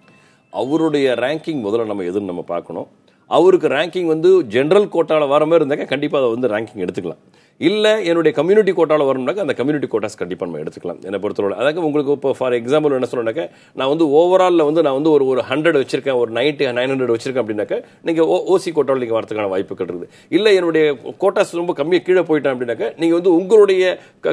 அவருடைய ரேங்கிங் முதல்ல நம்ம எதுன்னு நம்ம பார்க்கணும். அவருக்கு ரேங்கிங் வந்து ஜென்ரல் கோட்டாவில் வர மாதிரி இருந்தாக்க கண்டிப்பாக அதை வந்து ரேங்கிங் எடுத்துக்கலாம். இல்லை என்னுடைய கம்யூனிட்டி கோட்டாவில் வரணும்னாக்க அந்த கம்யூனிட்டி கோட்டாஸ் கண்டிப்பாக நம்ம எடுத்துக்கலாம். என்னை பொறுத்தவரை அதாவது உங்களுக்கு இப்போ ஃபார் எக்ஸாம்பிள் என்ன சொல்லணும்னாக்க நான் வந்து ஓவராலில் வந்து நான் வந்து ஒரு 100 வச்சிருக்கேன், ஒரு 900 வச்சிருக்கேன் அப்படின்னாக்க நீங்கள் ஓசி கோட்டாவில் நீங்கள் வரதுக்கான வாய்ப்புகள் இருக்குது. இல்லை என்னுடைய கோட்டாஸ் ரொம்ப கம்மியாக கீழே போயிட்டேன் அப்படின்னாக்க நீங்கள் வந்து உங்களுடைய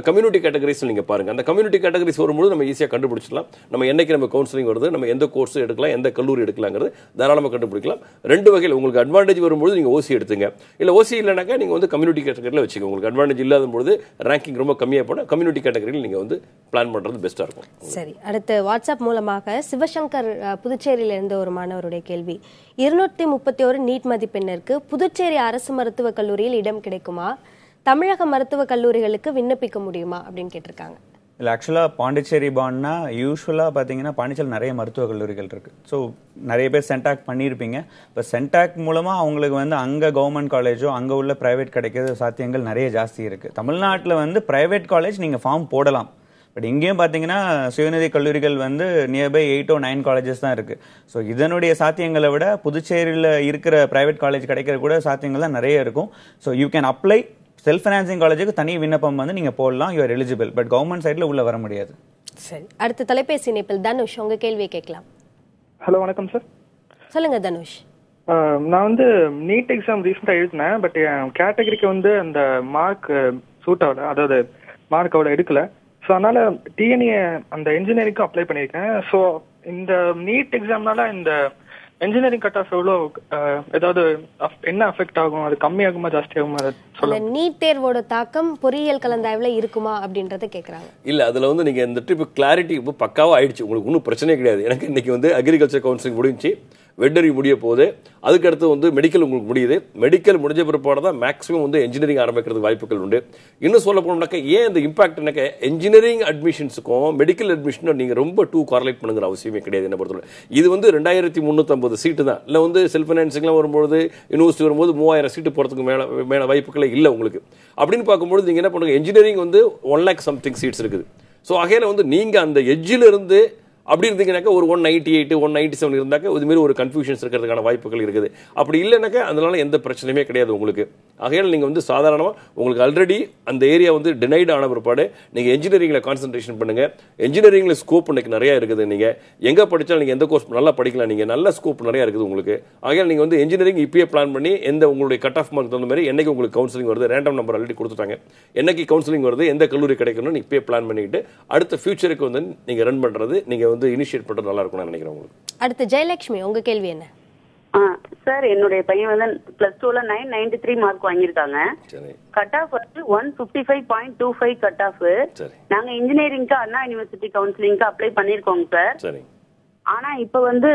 கம்யூனிட்டி கேட்டகரிஸ் நீங்கள் பாருங்கள். அந்த கம்யூனிட்டி கேட்டகரிஸ் வரும்போது நம்ம ஈஸியாக கண்டுபிடிச்சிடலாம். நம்ம என்னைக்கு நம்ம கவுன்சிலிங் வருது, நம்ம எந்த கோர்ஸ் எடுக்கலாம், எந்த கல்லூரி எடுக்கலாங்கிறது தாராளமாக கண்டுபிடிக்கலாம். 2 வகையில் உங்களுக்கு அட்வான்டேஜ் வரும்போது நீங்கள் ஓசி எடுத்துங்க. இல்லை ஓசி இல்லைனாக்கா நீங்கள் வந்து கம்யூனிட்டி கேட்டகரியில் வச்சுக்கோங்க. உங்களுக்கு உங்களுக்கு அட்வான்டேஜ் இல்லாத போது ரேங்கிங் ரொம்ப கம்மியாக போனால் கம்யூனிட்டி கேட்டகரியில் நீங்கள் வந்து பிளான் பண்ணுறது பெஸ்ட்டாக இருக்கும். சரி, அடுத்து வாட்ஸ்அப் மூலமாக சிவசங்கர் புதுச்சேரியிலிருந்து ஒரு மாணவருடைய கேள்வி. 231 நீட் மதிப்பெண்ணிற்கு புதுச்சேரி அரசு மருத்துவக் கல்லூரியில் இடம் கிடைக்குமா, தமிழக மருத்துவக் கல்லூரிகளுக்கு விண்ணப்பிக்க முடியுமா அப்படின்னு கேட்டிருக்காங்க. இல்லை, ஆக்சுவலாக பாண்டிச்சேரி பாண்ட்னா யூஸ்வலாக பார்த்தீங்கன்னா பாண்டிச்சேரி நிறைய மருத்துவக் கல்லூரிகள் இருக்குது. ஸோ நிறைய பேர் சென்டாக் பண்ணியிருப்பீங்க. இப்போ சென்டாக் மூலமாக அவங்களுக்கு வந்து அங்கே கவர்மெண்ட் காலேஜோ அங்கே உள்ள ப்ரைவேட் கிடைக்கிற சாத்தியங்கள் நிறைய ஜாஸ்தி இருக்குது. தமிழ்நாட்டில் வந்து ப்ரைவேட் காலேஜ் நீங்கள் ஃபார்ம் போடலாம். பட் இங்கேயும் பார்த்தீங்கன்னா சுயநிதி கல்லூரிகள் வந்து நியர்பை 8 or 9 காலேஜஸ் தான் இருக்குது. ஸோ இதனுடைய சாத்தியங்களை விட புதுச்சேரியில் இருக்கிற ப்ரைவேட் காலேஜ் கிடைக்கிற கூட சாத்தியங்கள் தான் நிறைய இருக்கும். So you can apply. Self financing காலேஜுக்கு தனி விண்ணப்பம் வந்து நீங்க போடலாம், you are eligible. But government சைடுல உள்ள வர முடியாது. சரி, அடுத்த தொலைபேசி இணைப்பில் தனுஷ் உங்க கேள்வியை கேட்கலாம். ஹலோ, வணக்கம் சார். சொல்லுங்க தனுஷ். நான் வந்து நீட் எக்ஸாம் ரீசெண்டாக எழுதினேன். பட் என் கேட்டகரிக்கு வந்து அந்த மார்க் சூட் ஆகல, அதாவது மார்க் அவ்வளோ எடுக்கல. ஸோ அதனால டிஎன்ஏ அந்த இன்ஜினியரிங்க்கும் அப்ளை பண்ணியிருக்கேன். ஸோ இந்த நீட் எக்ஸாம்னால இந்த இன்ஜினியரிங் கட் ஆஃப் எவ்வளோ, ஏதாவது என்ன அஃபெக்ட் ஆகும், அது கம்மியாகுமா ஜாஸ்தி ஆகுமா சொல்லுங்க. நீட் தேர்வோட தாக்கம் பொறியியல் கலந்தாய்வுல இருக்குமா அப்படின்றத கேட்கறாங்க. இல்ல, அதுல வந்து நீங்க இந்த ட்ரிப் கிளாரிட்டி இப்போ பக்காவா ஆயிடுச்சு, உங்களுக்கு ஒன்றும் பிரச்சனையே கிடையாது. எனக்கு இன்னைக்கு வந்து அக்ரிகல்ச்சர் கவுன்சிலிங் முடிஞ்சு வெட்டரி முடிய போகுது, அதுக்கடுத்து வந்து மெடிக்கல் உங்களுக்கு முடியுது. மெடிக்கல் முடிஞ்ச பிற்பாடு தான் மேக்ஸிமம் வந்து இன்ஜினியரிங் ஆரம்பிக்கிறதுக்கு வாய்ப்புகள் உண்டு. இன்னும் சொல்ல போனோம்னாக்கா ஏன் இந்த இம்பாக்ட் இன்ஜினியரிங் அட்மிஷன்ஸுக்கும் மெடிக்கல் அட்மிஷனும் நீங்க ரொம்ப கார்லேட் பண்ணுங்கிற அவசியமே கிடையாது. என்ன பொறுத்தவரை இது வந்து 2350 சீட்டு தான். இல்லை வந்து செல்ஃப் ஃபைனான்சிங்லாம் வரும்போது யூனிவர்சிட்டி வரும்போது 3000 சீட்டு போகிறதுக்கு மேலே வாய்ப்புகளே இல்லை உங்களுக்கு. அப்படின்னு பார்க்கும்போது நீங்கள் என்ன பண்ணுங்க, இன்ஜினியரிங் வந்து 1 lakh something சீட்ஸ் இருக்குது. ஸோ ஆகையில வந்து நீங்கள் அந்த எட்ஜில் இருந்து அப்படி இருந்தீங்கன்னாக்கா ஒரு 198 197 இருந்தாக்க இதுமாரி ஒரு கன்ஃபியூஷன்ஸ் இருக்கிறதுக்கான வாய்ப்புகள் இருக்குது. அப்படி இல்லைனாக்கா அதனால எந்த பிரச்சனையுமே கிடையாது உங்களுக்கு. ஆகையால் நீங்கள் வந்து சாதாரணமாக உங்களுக்கு ஆல்ரெடி அந்த ஏரியா வந்து டினைட் ஆன பிற்பாடு நீங்கள் இன்ஜினியரிங்கில் கான்சன்ட்ரேஷன் பண்ணுங்க. இன்ஜினியரிங்கில் ஸ்கோப் இன்னைக்கு நிறையா இருக்குது. நீங்கள் எங்கே படித்தாலும் நீங்கள் எந்த கோர்ஸ் நல்லா படிக்கலாம், நீங்கள் நல்ல ஸ்கோப் நிறையா இருக்குது உங்களுக்கு. ஆகையால் நீங்கள் வந்து இன்ஜினியரிங் இப்பயே பிளான் பண்ணி எந்த உங்களுடைய கட் ஆஃப் மார்க் தகுந்த மாதிரி என்னைக்கு உங்களுக்கு கவுன்சிலிங் வருது, ரேண்டம் நம்பர் ஆல்ரெடி கொடுத்துட்டாங்க, என்னைக்கு கவுன்சிலிங் வருது, எந்த கல்லூரி கிடைக்கணும்னு இப்பயே பிளான் பண்ணிக்கிட்டு அடுத்த ஃபியூச்சருக்கு வந்து நீங்கள் ரன் பண்ணுறது, நீங்கள் வந்து இனிஷியேட் பண்ணுறது நல்லா இருக்கும்னு நினைக்கிறேன் உங்களுக்கு. அடுத்து ஜெயலட்சுமி உங்க கேள்வி என்ன? சார், என்னுடைய பையன் வந்து +2ல 993 மார்க் வாங்கியிருக்காங்க. கட் ஆஃப் வந்து 155.25 கட் ஆஃப். நாங்க இன்ஜினியரிங்க்கு அண்ணா யூனிவர்சிட்டி கவுன்சிலிங்க்கு அப்ளை பண்ணிருக்கோங்க சார். ஆனா இப்ப வந்து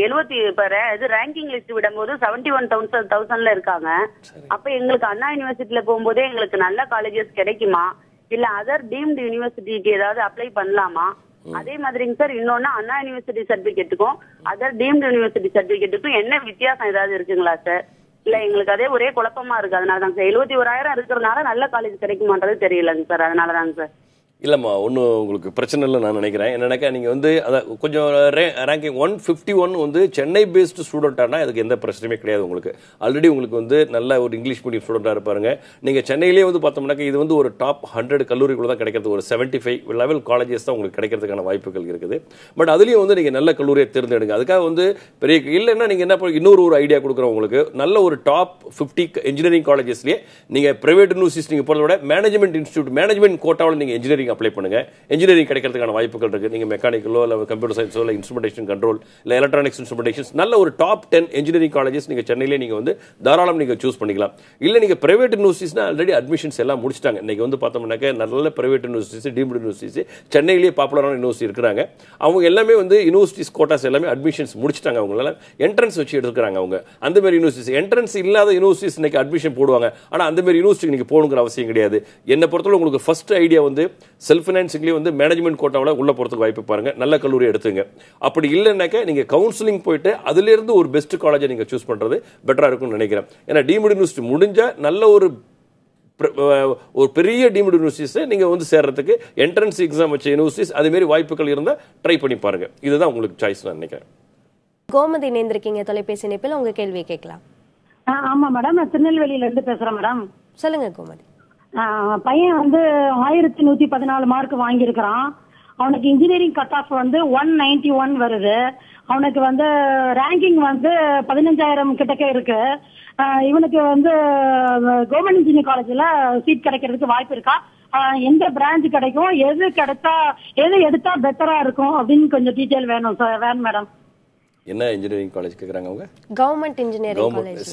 70 ரேங்கிங் லிஸ்ட் விடும்போது 71,000ல இருக்காங்க. அப்ப எங்களுக்கு அண்ணா யூனிவர்சிட்டியில போகும்போதே எங்களுக்கு நல்ல காலேஜஸ் கிடைக்குமா, இல்ல அதர் டீம்டு யூனிவர்சிட்டிக்கு ஏதாவது அப்ளை பண்ணலாமா? அதே மாதிரிங்க சார், இன்னொன்னு அண்ணா யூனிவர்சிட்டி சர்டிபிகேட்டுக்கும் அதர் டீம்டு யூனிவர்சிட்டி சர்டிபிகேட்டுக்கும் என்ன வித்தியாசம் ஏதாவது இருக்குங்களா சார்? இல்ல எங்களுக்கு அதே ஒரே குழப்பமா இருக்கு. அதனாலதாங்க சார் 71,000 இருக்கிறதுனால நல்ல காலேஜ் கிடைக்குமான்றது தெரியலங்க சார். அதனாலதாங்க சார். இல்லைம்மா, ஒன்றும் உங்களுக்கு பிரச்சனை இல்லை நான் நினைக்கிறேன். என்னன்னாக்கா நீங்கள் வந்து அதை கொஞ்சம் ரேங்கிங் 151 வந்து சென்னை பேஸ்டு ஸ்டூடெண்ட்டானா அதுக்கு எந்த பிரச்சனையுமே கிடையாது உங்களுக்கு. ஆல்ரெடி உங்களுக்கு வந்து நல்ல ஒரு இங்கிலீஷ் மீடியம் ஸ்டூடெண்ட்டாக இருப்பாருங்க. நீங்கள் சென்னையிலே வந்து பார்த்தோம்னாக்கா இது வந்து ஒரு டாப் 100 கல்லூரிக்குள்ள தான் கிடைக்கிறது, ஒரு 75 லெவல் காலேஜஸ் தான் உங்களுக்கு கிடைக்கிறதுக்கான வாய்ப்புகள் இருக்குது. பட் அதுலேயும் வந்து நீங்கள் நல்ல கல்லூரியை தேர்ந்தெடுங்க. அதுக்காக வந்து பெரிய இல்லைன்னா நீங்கள் என்ன இன்னொரு ஐடியா கொடுக்குறோம் உங்களுக்கு. நல்ல ஒரு டாப் 50 இன்ஜினியரிங் காலேஜஸ்லேயே நீங்கள் பிரைவேட் யூனிவர்சிட்டிஸ் நீங்கள் போகிறத விட மேனேஜ்மெண்ட் இன்ஸ்டியூட் மேனேஜ்மெண்ட் கோட்டாவில் நீங்கள் இன்ஜினியரிங் அப்ளை பண்ணுங்க. இன்ஜினியரிங் கிடைக்கிறதுக்கான வாய்ப்புகள் இருக்கு. நீங்க மெக்கானிக்கலோ இல்ல கம்ப்யூட்டர் சயின்ஸோ இல்ல இன்ஸ்ட்ருமெண்டேஷன் கண்ட்ரோல் இல்ல எலக்ட்ரானிக்ஸ் இன்ஸ்ட்ருமெண்டேஷன் நல்ல ஒரு டாப் 10 இன்ஜினியரிங் காலேஜஸ் நீங்க சென்னையிலே நீங்க வந்து தாராளம் நீங்க சூஸ் பண்ணிக்கலாம். இல்ல நீங்க பிரைவேட் யூனிவர்சிட்டிஸ்னா ஆல்ரெடி அட்மிஷன்ஸ் எல்லாம் முடிச்சிட்டாங்க. இன்னைக்கு வந்து பார்த்தோம்னாக்க நல்ல பிரைவேட் யூனிவர்சிட்டிஸ் டீம்டு யூனிவர்சிட்டிஸ் சென்னையிலேயே பாப்புலரான யூனிவர்சிட்டி இருக்கிறாங்க. அவங்க எல்லாமே வந்து யூனிவர்சிட்டிஸ் கோட்டாஸ் எல்லாமே அட்மிஷன்ஸ் முடிச்சிட்டாங்க. அவங்களால என்ட்ரன்ஸ் வச்சு எடுக்கிறாங்க. அவங்க அந்த மாதிரி யூனிவர்சிட்டிஸ் என்ட்ரன்ஸ் இல்லாத யூனிவர்சிட்டிஸ் இன்னைக்கு அட்மிஷன் போடுவாங்க. ஆனா அந்த மாதிரி யூனிவர்சிட்டி நீங்க போகணுங்கிற அவசியம் கிடையாது. என்ன பொறுத்தவரை உங்களுக்கு ஃபர்ஸ்ட் ஐடியா வந்து செல்ஃப் ஃபைனான்சிங்லேயே வந்து மேனேஜ்மெண்ட் கோட்டாவில் உள்ள போறதுக்கு வாய்ப்பு பாருங்க. நல்ல கல்லூரி எடுத்துங்க. அப்படி இல்லைன்னாக்க நீங்க கவுன்சிலிங் போயிட்டு அதுல இருந்து ஒரு பெஸ்ட் காலேஜை நீங்க சூஸ் பண்றது பெட்டரா இருக்கும்னு நினைக்கிறேன். ஏன்னா டீம்டு யூனிவர்சிட்டி முடிஞ்சா நல்ல ஒரு பெரிய டீம்டு யூனிவர்சிட்டிஸ் நீங்க வந்து சேர்றதுக்கு என்ட்ரன்ஸ் எக்ஸாம் வச்ச யூனிவர்சிட்டிஸ் அதே மாதிரி வாய்ப்புகள் இருந்தா ட்ரை பண்ணி பாருங்க. இதுதான் உங்களுக்கு சாய்ஸ் நான் நினைக்கிறேன். கோமதி இணைந்திருக்கீங்க தொலைபேசி இணைப்பில், உங்க கேள்வியை கேட்கலாம். ஆமா மேடம், நான் திருநெல்வேலியில இருந்து பேசுறேன் மேடம். சொல்லுங்க கோமதி. பையன் வந்து 1114 மார்க் வாங்கியிருக்கிறான். அவனுக்கு இன்ஜினியரிங் கட் ஆஃப் வந்து 191 வருது. அவனுக்கு வந்து ரேங்கிங் வந்து 15,000 கிட்டக்க இருக்கு. இவனுக்கு வந்து கவர்மெண்ட் இன்ஜினியரிங் காலேஜ்ல சீட் கிடைக்கிறதுக்கு வாய்ப்பு இருக்கா? எந்த பிரான்ச் கிடைக்கும், எது எடுத்தா பெட்டரா இருக்கும் அப்படின்னு கொஞ்சம் டீட்டெயில் வேணும் மேடம். என்ன இன்ஜினியரிங் காலேஜ் கேட்குறாங்க அவங்க? Government engineering college.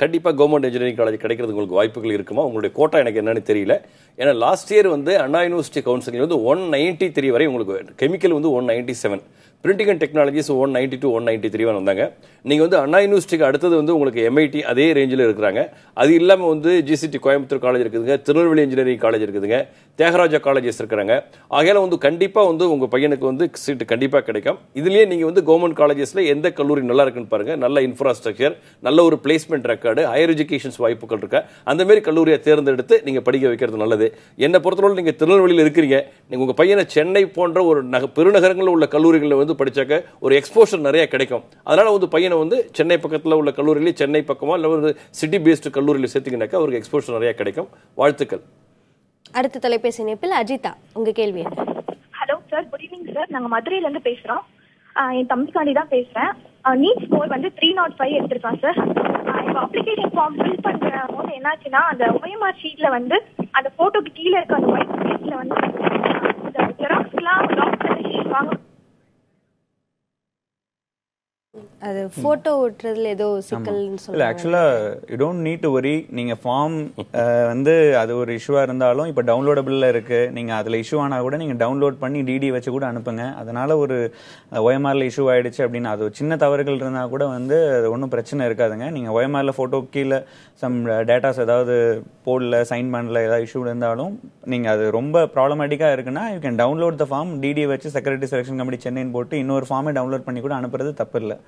கண்டிப்பாக கவர்மெண்ட் இன்ஜினியரிங் காலேஜ் கிடைக்கிறது உங்களுக்கு வாய்ப்புகள் இருக்குமா? உங்களுடைய கோட்டா எனக்கு என்னன்னு தெரியல. ஏன்னா லாஸ்ட் இயர் வந்து அண்ணா யூனிவர்சிட்டி கவுன்சிலிங் வந்து 193 வரை உங்களுக்கு, கெமிக்கல் வந்து 197, பிரிண்டிங் அண்ட் டெக்னாலஜிஸ் 192 193 வந்தாங்க. நீங்கள் வந்து அண்ணா யூனிவர்சிட்டிக்கு அடுத்தது வந்து உங்களுக்கு எம்ஐடி அதே ரேஞ்சில் இருக்கிறாங்க. அது இல்லாமல் வந்து ஜிசிடி கோயம்புத்தூர் காலேஜ் இருக்குதுங்க, திருநெல்வேலி இன்ஜினியரிங் காலேஜ் இருக்குதுங்க, தியாகராஜா காலேஜஸ் இருக்கிறாங்க. ஆகையால வந்து கண்டிப்பாக வந்து உங்கள் பையனுக்கு வந்து சீட்டு கண்டிப்பாக கிடைக்கும். இதுலேயே நீங்கள் வந்து கவர்மெண்ட் காலேஜஸில் எந்த கல்லூரி நல்லா இருக்குன்னு பாருங்க. நல்ல இன்ஃப்ராஸ்ட்ரக்சர், நல்ல ஒரு பிளேஸ்மெண்ட் ரெக்கார்டு, ஹையர் எஜுகேஷன்ஸ் வாய்ப்புகள் இருக்கா, அந்த மாதிரி கல்லூரியை தேர்ந்தெடுத்து நீங்கள் படிக்க வைக்கிறது நல்லது. என்னை பொறுத்தவரை நீங்கள் திருநெல்வேலியில் இருக்கிறீங்க, நீங்கள் உங்கள் பையனை சென்னை போன்ற ஒரு பெருநகரங்களில் உள்ள கல்லூரிகளில் வந்து படிச்சாக்க ஒரு எக்ஸ்போஷர் நிறைய கிடைக்கும். அதனால வந்து பையனை வந்து சென்னை பக்கத்தில் உள்ள கல்லூரியிலே, சென்னை பக்கமா இல்லை ஒரு சிட்டி பேஸ்டு கல்லூரியில் சேர்த்துக்கினாக்கா அவருக்கு எக்ஸ்போஷர் நிறைய கிடைக்கும். வாழ்த்துக்கள். அடுத்த தொலைபேசி இணைப்பில் அஜிதா, உங்க கேள்வி என்ன? Hello sir, good evening sir. நாங்க மதுரையில இருந்து பேசுறோம். என் தம்பிக்காண்டி தான் பேசுறேன். நீட் ஸ்கோர் வந்து 305 எடுத்திருக்கான் சார். இப்போ அப்ளிகேஷன் ஃபார்ம் ஃபில் பண்ற போது என்னாச்சுன்னா, அந்த OMR ஷீட்ல வந்து அந்த போட்டோக்கு கீழே இருக்க அந்த ஒயிட் ஸ்பேஸ்ல வந்து அந்த ஜெராக்ஸ்லாம் வாங்க, அது போட்டோ ஓட்டுறதுல ஏதோ சிக்கல்னு சொல்லுங்க. இல்ல, ஆக்சுவலா you don't need to worry. நீங்க ஃபார்ம் வந்து அது ஒரு இஷ்யூவா இருந்தாலும் இப்ப டவுன்லோடபிள்ல இருக்கு. நீங்க அதுல இஷ்யூ ஆனா கூட நீங்க டவுன்லோட் பண்ணி டிடி வச்சு கூட அனுப்புங்க. அதனால ஒரு OMRல இஷ்யூ ஆயிடுச்சு அப்படின்னு அது சின்ன தவறுகள் இருந்தா கூட வந்து அது ஒன்றும் பிரச்சனை இருக்காதுங்க. நீங்க OMRல போட்டோ கீழே சம் டேட்டாஸ் ஏதாவது போடல, சைன் பண்ணல, ஏதாவது இஷ்யூ இருந்தாலும் நீங்க அது ரொம்ப ப்ராப்ளமேட்டிக்கா இருக்குன்னா you can download the form, DD வச்சு செக்ரட்டரி செலெக்ஷன் கமிட்டி சென்னைன்னு போட்டு இன்னொரு ஃபார்மை டவுன்லோட் பண்ணி கூட அனுப்புறது தப்பு இல்லை.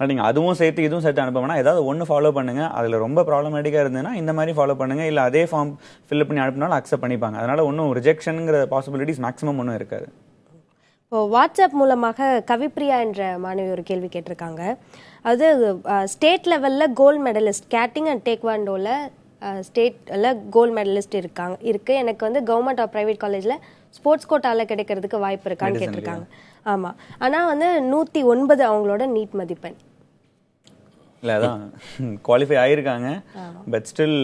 நீங்கள் அதுவும் சேர்த்து இதுவும் சேர்த்து அனுப்ப ஏதாவது ஒன்று ஃபாலோ பண்ணுங்க. அதில் ரொம்ப ப்ராப்ளமேட்டிக்காக இருந்ததுன்னா இந்த மாதிரி ஃபாலோ பண்ணுங்க. இல்லை அதே ஃபார்ம் ஃபில் பண்ணி அனுப்பினாலும் அக்செப்ட் பண்ணிப்பாங்க. அதனால ஒன்றும் ரிஜெக்ஷனுங்கிற பாசிபிலிட்டிஸ் மேக்ஸிமம் ஒன்றும் இருக்காது. இப்போ வாட்ஸ்அப் மூலமாக கவிப்ரியா என்ற மாணவி ஒரு கேள்வி கேட்டிருக்காங்க. அது ஸ்டேட் லெவலில் கோல்டு மெடலிஸ்ட் கேட்டிங் அண்ட் டேக்வாண்டோவில் ஸ்டேட்டில் கோல்டு மெடலிஸ்ட் இருக்கு. எனக்கு வந்து கவர்மெண்ட் ஆஃப் ப்ரைவேட் காலேஜில் ஸ்போர்ட்ஸ் கோட்டாவில் கிடைக்கிறதுக்கு வாய்ப்பு இருக்கான்னு கேட்டிருக்காங்க. ஆமாம், ஆனால் வந்து 109 அவங்களோட நீட் மதிப்பெண். இல்லை, அதான் குவாலிஃபை ஆகிருக்காங்க. பட் ஸ்டில்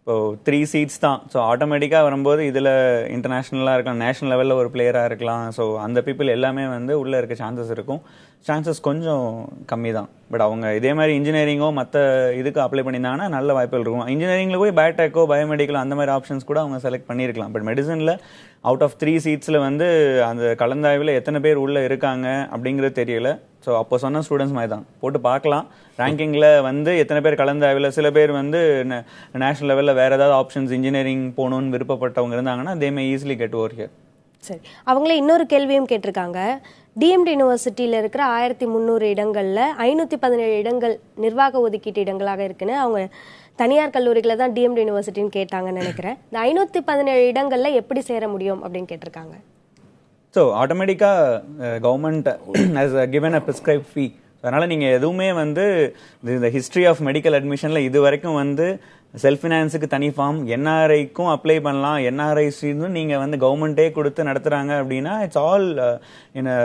இப்போ 3 சீட்ஸ் தான். ஸோ ஆட்டோமேட்டிக்காக வரும்போது இதில் இன்டர்நேஷ்னலாக இருக்கலாம், நேஷனல் லெவலில் ஒரு பிளேயராக இருக்கலாம். ஸோ அந்த பீப்புள் எல்லாமே வந்து உள்ளே இருக்க சான்சஸ் இருக்கும். சான்சஸ் கொஞ்சம் கம்மி தான். பட் அவங்க இதே மாதிரி இன்ஜினியரிங்கோ மற்ற இதுக்கு அப்ளை பண்ணியிருந்தாங்கன்னா நல்ல வாய்ப்புகள் இருக்கும். இன்ஜினியரிங்கில் போய் பயோடெக்கோ பயோமெடிக்கலோ அந்த மாதிரி ஆப்ஷன்ஸ் கூட அவங்க செலக்ட் பண்ணியிருக்கலாம். பட் மெடிசனில் அவுட் ஆஃப் 3 சீட்ஸில் வந்து அந்த கலந்தாய்வில் எத்தனை பேர் உள்ளே இருக்காங்க அப்படிங்கிறது தெரியல. ஸோ அப்போ சொன்ன ஸ்டூடெண்ட்ஸ் மாதிரி தான் போட்டு பார்க்கலாம். ரேங்கிங்கில் வந்து எத்தனை பேர் கலந்தாய்வில், சில பேர் வந்து நேஷனல் லெவலில் வேறு ஏதாவது ஆப்ஷன்ஸ் இன்ஜினியரிங் போகணுன்னு விருப்பப்பட்டவங்க இருந்தாங்கன்னா தே மே ஈஸிலி கெட் ஓவர் ஹியர். சரி, அவங்களே இன்னொரு கேள்வியும் கேட்டிருக்காங்க. டிஎம்டி யூனிவர்சிட்டியில் இருக்கிற 1300 இடங்களில் 517 இடங்கள் நிர்வாக ஒதுக்கீட்டு இடங்களாக இருக்குன்னு அவங்க தனியார் கல்லூரிகளை தான் டிஎம்டி யூனிவர்சிட்டின்னு கேட்டாங்கன்னு நினைக்கிறேன். இந்த 517 இடங்களில் எப்படி சேர முடியும் அப்படின்னு கேட்டிருக்காங்க. ஸோ ஆட்டோமேட்டிக்காக government has given a prescribe fee. அதனால் நீங்கள் எதுவுமே வந்து இந்த ஹிஸ்ட்ரி ஆஃப் மெடிக்கல் அட்மிஷனில் இது வரைக்கும் வந்து செல்ஃப் ஃபினான்ஸுக்கு தனி ஃபார்ம், என்ஆர்ஐக்கும் அப்ளை பண்ணலாம். என்ஆர்ஐஸும் நீங்கள் வந்து கவர்மெண்ட்டே கொடுத்து நடத்துகிறாங்க அப்படின்னா it's all in a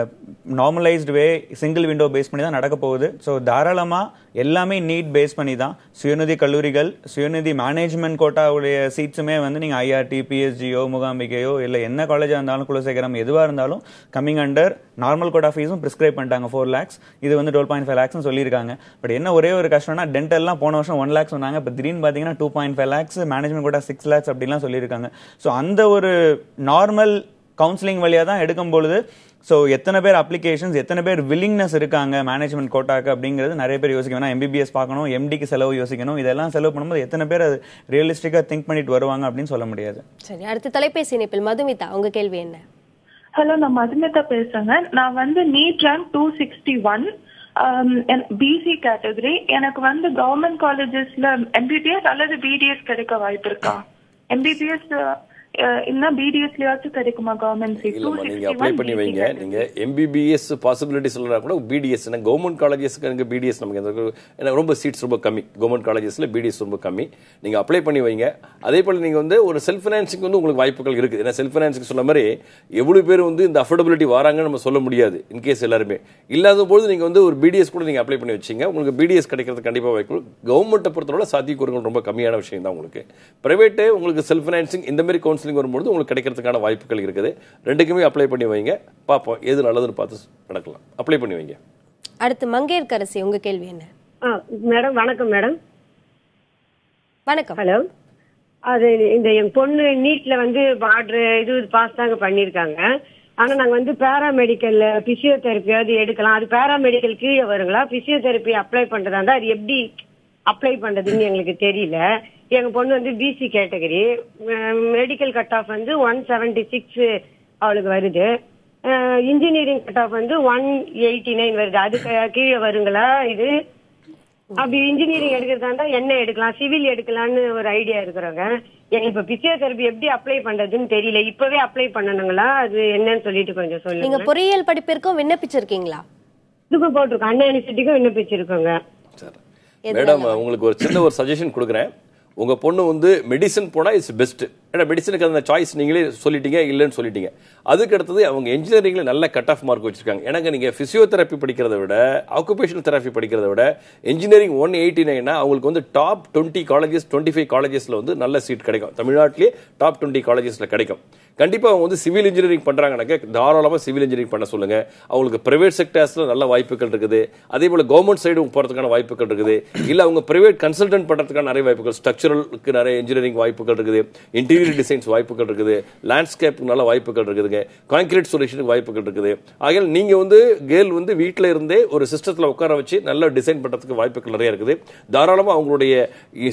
normalised way, single window base பண்ணி தான் நடக்க போகுது. ஸோ தாராளமாக எல்லாமே நீட் பேஸ் பண்ணி தான். சுயநிதி கல்லூரிகள், சுயநிதி மேனேஜ்மெண்ட் கோட்டாவுடைய சீட்ஸுமே வந்து நீங்கள் ஐஆர்டி, பிஎஸ்ஜியோ, முகாம்பிகையோ இல்லை என்ன காலேஜாக இருந்தாலும், குலசேகரம் எதுவாக இருந்தாலும் கம்மிங் அண்டர் நார்மல் கோட்டா ஃபீஸும் ப்ரிஸ்கிரைப் பண்ணிட்டாங்க 4 lakhs. இது வந்து 12.5 lakhs சொல்லியிருக்காங்க. பட் என்ன ஒரே ஒரு கஷ்டம்னா டென்டல்லாம் போன வருஷம் 1 lakh சொன்னாங்க. இப்போ திடீர்னு பார்த்தீங்கன்னா 2.5 lakhs, மேனேஜ்மெண்ட் கோட்டா 6 lakhs அப்படிலாம் சொல்லியிருக்காங்க. ஸோ அந்த ஒரு நார்மல் கவுன்சிலிங் வழியாக தான் எடுக்கும் பொழுது ஸோ எத்தனை பேர் அப்ளிகேஷன்ஸ், எத்தனை பேர் வில்லிங்னஸ் இருக்காங்க மேனேஜ்மெண்ட் கோட்டாக்கு அப்படிங்கிறது நிறைய பேர் யோசிக்கணும். எம்பிபிஎஸ் பார்க்கணும், எம்டிக்கு செலவு யோசிக்கணும். இதெல்லாம் செலவு பண்ணும்போது எத்தனை பேர் அது ரியலிஸ்டிக்காக திங்க் பண்ணிட்டு வருவாங்க அப்படின்னு சொல்ல முடியாது. சரி, அடுத்த தொலைபேசி இணைப்பில் மதுமிதா, உங்க கேள்வி என்ன? ஹலோ, நான் மதுமிதா பேசுறேங்க. நான் வந்து நீட் ரேங்க் 261, பிசி கேட்டகரி. எனக்கு வந்து கவர்மெண்ட் காலேஜஸ்ல எம்பிபிஎஸ் அல்லது பிடிஎஸ் கிடைக்க வாய்ப்பு இருக்கா? எம்பிபிஎஸ் பிடிஎஸ்லயாச்சும் கிடைக்குமா கவர்மெண்ட் சீட்? நீங்க அப்ளை பண்ணி வைங்க. நீங்க எம்பிபிஎஸ் பாசிபிலிட்டி சொல்றா கூட பிடிஎஸ், கவர்மெண்ட் காலேஜஸ்க்கு எனக்கு பிடிஎஸ் நமக்கு ரொம்ப சீட்ஸ் ரொம்ப கம்மி. கவர்மெண்ட் காலேஜஸ்ல பிடிஎஸ் ரொம்ப கம்மி. நீங்க அப்ளை பண்ணி வைங்க. அதே போல நீங்க வந்து ஒரு செல்ஃப் ஃபைனான்சிங் வந்து உங்களுக்கு வாய்ப்புகள் இருக்கு. ஏன்னா செல்ஃப் ஃபைனான்சிங் சொல்ல மாதிரி எவ்வளவு பேர் வந்து இந்த அஃபோர்டபிலிட்டி வராங்கன்னு நம்ம சொல்ல முடியாது. இன்கேஸ் எல்லாருமே இல்லாத போது நீங்க வந்து ஒரு பிடிஎஸ் கூட நீங்க அப்ளை பண்ணி வச்சீங்க, உங்களுக்கு பிடிஎஸ் கிடைக்கிறது கண்டிப்பா வாய்ப்பு. கவர்மெண்ட்டை பொறுத்தவரை சாத்தியக்கூறுகள் ரொம்ப கம்மியான விஷயம் தான் உங்களுக்கு. பிரைவேட் உங்களுக்கு செல்ஃப் ஃபைனான்சிங் இந்த மாதிரி வரும்போது உங்களுக்கு கிடைக்கிறதுக்கான வாய்ப்புகள் இருக்குது. ரெண்டுக்குமே அப்ளை பண்ணி வைங்க, பார்ப்போம் எது நல்லதுன்னு பார்த்து நடக்கலாம். அப்ளை பண்ணி வைங்க. அடுத்து மங்கையர்கரசி, உங்க கேள்வி என்ன? மேடம் வணக்கம் மேடம். வணக்கம். ஹலோ. அது இந்த என் பொண்ணு நீட்ல வந்து பார்டர் இது பாஸ் தாங்க பண்ணிருக்காங்க. ஆனா நாங்க வந்து பேராமெடிக்கல் பிசியோதெரப்பி அது எடுக்கலாம். அது பேராமெடிக்கல் கீழே வருங்களா? பிசியோதெரப்பி அப்ளை பண்றதா இருந்தா அது எப்படி அப்ளை பண்றதுன்னு எங்களுக்கு தெரியல. எங்க பொண்ணு வந்து PC category, medical cut off வந்து 176 அவளுக்கு வருது. இன்ஜினியரிங் கட் ஆஃப் வந்து 189 வருது. அதுக்கு கீழே வருங்களா இது? அப்படி இன்ஜினியரிங் எடுக்கிறதா இருந்தா என்ன எடுக்கலாம், சிவில் எடுக்கலாம்னு ஒரு ஐடியா இருக்கிறவங்க. எனக்கு இப்ப பிசியோதெரபி எப்படி அப்ளை பண்றதுன்னு தெரியல. இப்பவே அப்ளை பண்ணணுங்களா, அது என்னன்னு சொல்லிட்டு கொஞ்சம் சொல்லுங்க. நீங்க பொறியியல் படிப்பிற்கும் விண்ணப்பிச்சிருக்கீங்களா? இதுக்கும் போட்டிருக்கோம், அண்ணா யூனிவர்சிட்டிக்கும் விண்ணப்பிச்சிருக்கோங்க. மேடம், உங்களுக்கு ஒரு சின்ன ஒரு சஜஷன் கொடுக்குறேன். உங்க பொண்ணு வந்து மெடிசன் போனா இட்ஸ் பெஸ்ட். ஏன்னா மெடிசனுக்கு அந்த சாய்ஸ் நீங்களே சொல்லிட்டீங்க, இல்லைன்னு சொல்லிட்டீங்க. அதுக்கு அடுத்தது அவங்க இன்ஜினியரிங்ல நல்ல கட் ஆஃப் மார்க் வச்சிருக்காங்க. எனக்கு நீங்க பிசியோதெரப்பி படிக்கிறத விட, ஆக்குபேஷனல் தெரப்பி படிக்கிறத விட இன்ஜினியரிங் 189 அவங்களுக்கு வந்து டாப் 20 காலேஜஸ் 25 காலேஜஸ்ல வந்து நல்ல சீட் கிடைக்கும். தமிழ்நாட்டிலேயே டாப் 20 காலேஜஸ்ல கிடைக்கும். கண்டிப்பா அவங்க வந்து சிவில் இன்ஜினியரிங் பண்றாங்கன்னாக்க தாராளமா சிவில் இன்ஜினியரிங் பண்ண சொல்லுங்க. அவங்களுக்கு பிரைவேட் செக்டர்ஸ்ல நல்ல வாய்ப்புகள் இருக்குது. அதே போல கவர்மெண்ட் சைடு போறதுக்கான வாய்ப்புகள் இருக்குது. இல்ல அவங்க பிரைவேட் கன்சல்டன்ட் பண்றதுக்கான நிறைய வாய்ப்புகள், ஸ்ட்ரக்சரலுக்கு நிறைய இன்ஜினியரிங் வாய்ப்புகள் இருக்குது, இன்டீரியர் டிசைன்ஸ் வாய்ப்புகள் இருக்குது, லேண்ட்ஸ்கேப் நல்ல வாய்ப்புகள் இருக்குதுங்க, கான்கிரீட் சொல்யூஷனுக்கு வாய்ப்புகள் இருக்குது. ஆகையால் நீங்க வந்து கேர்ள் வந்து வீட்டில இருந்தே ஒரு சிஸ்டத்துல உட்கார வச்சு நல்ல டிசைன் பண்றதுக்கு வாய்ப்புகள் நிறைய இருக்குது. தாராளமா அவங்களுடைய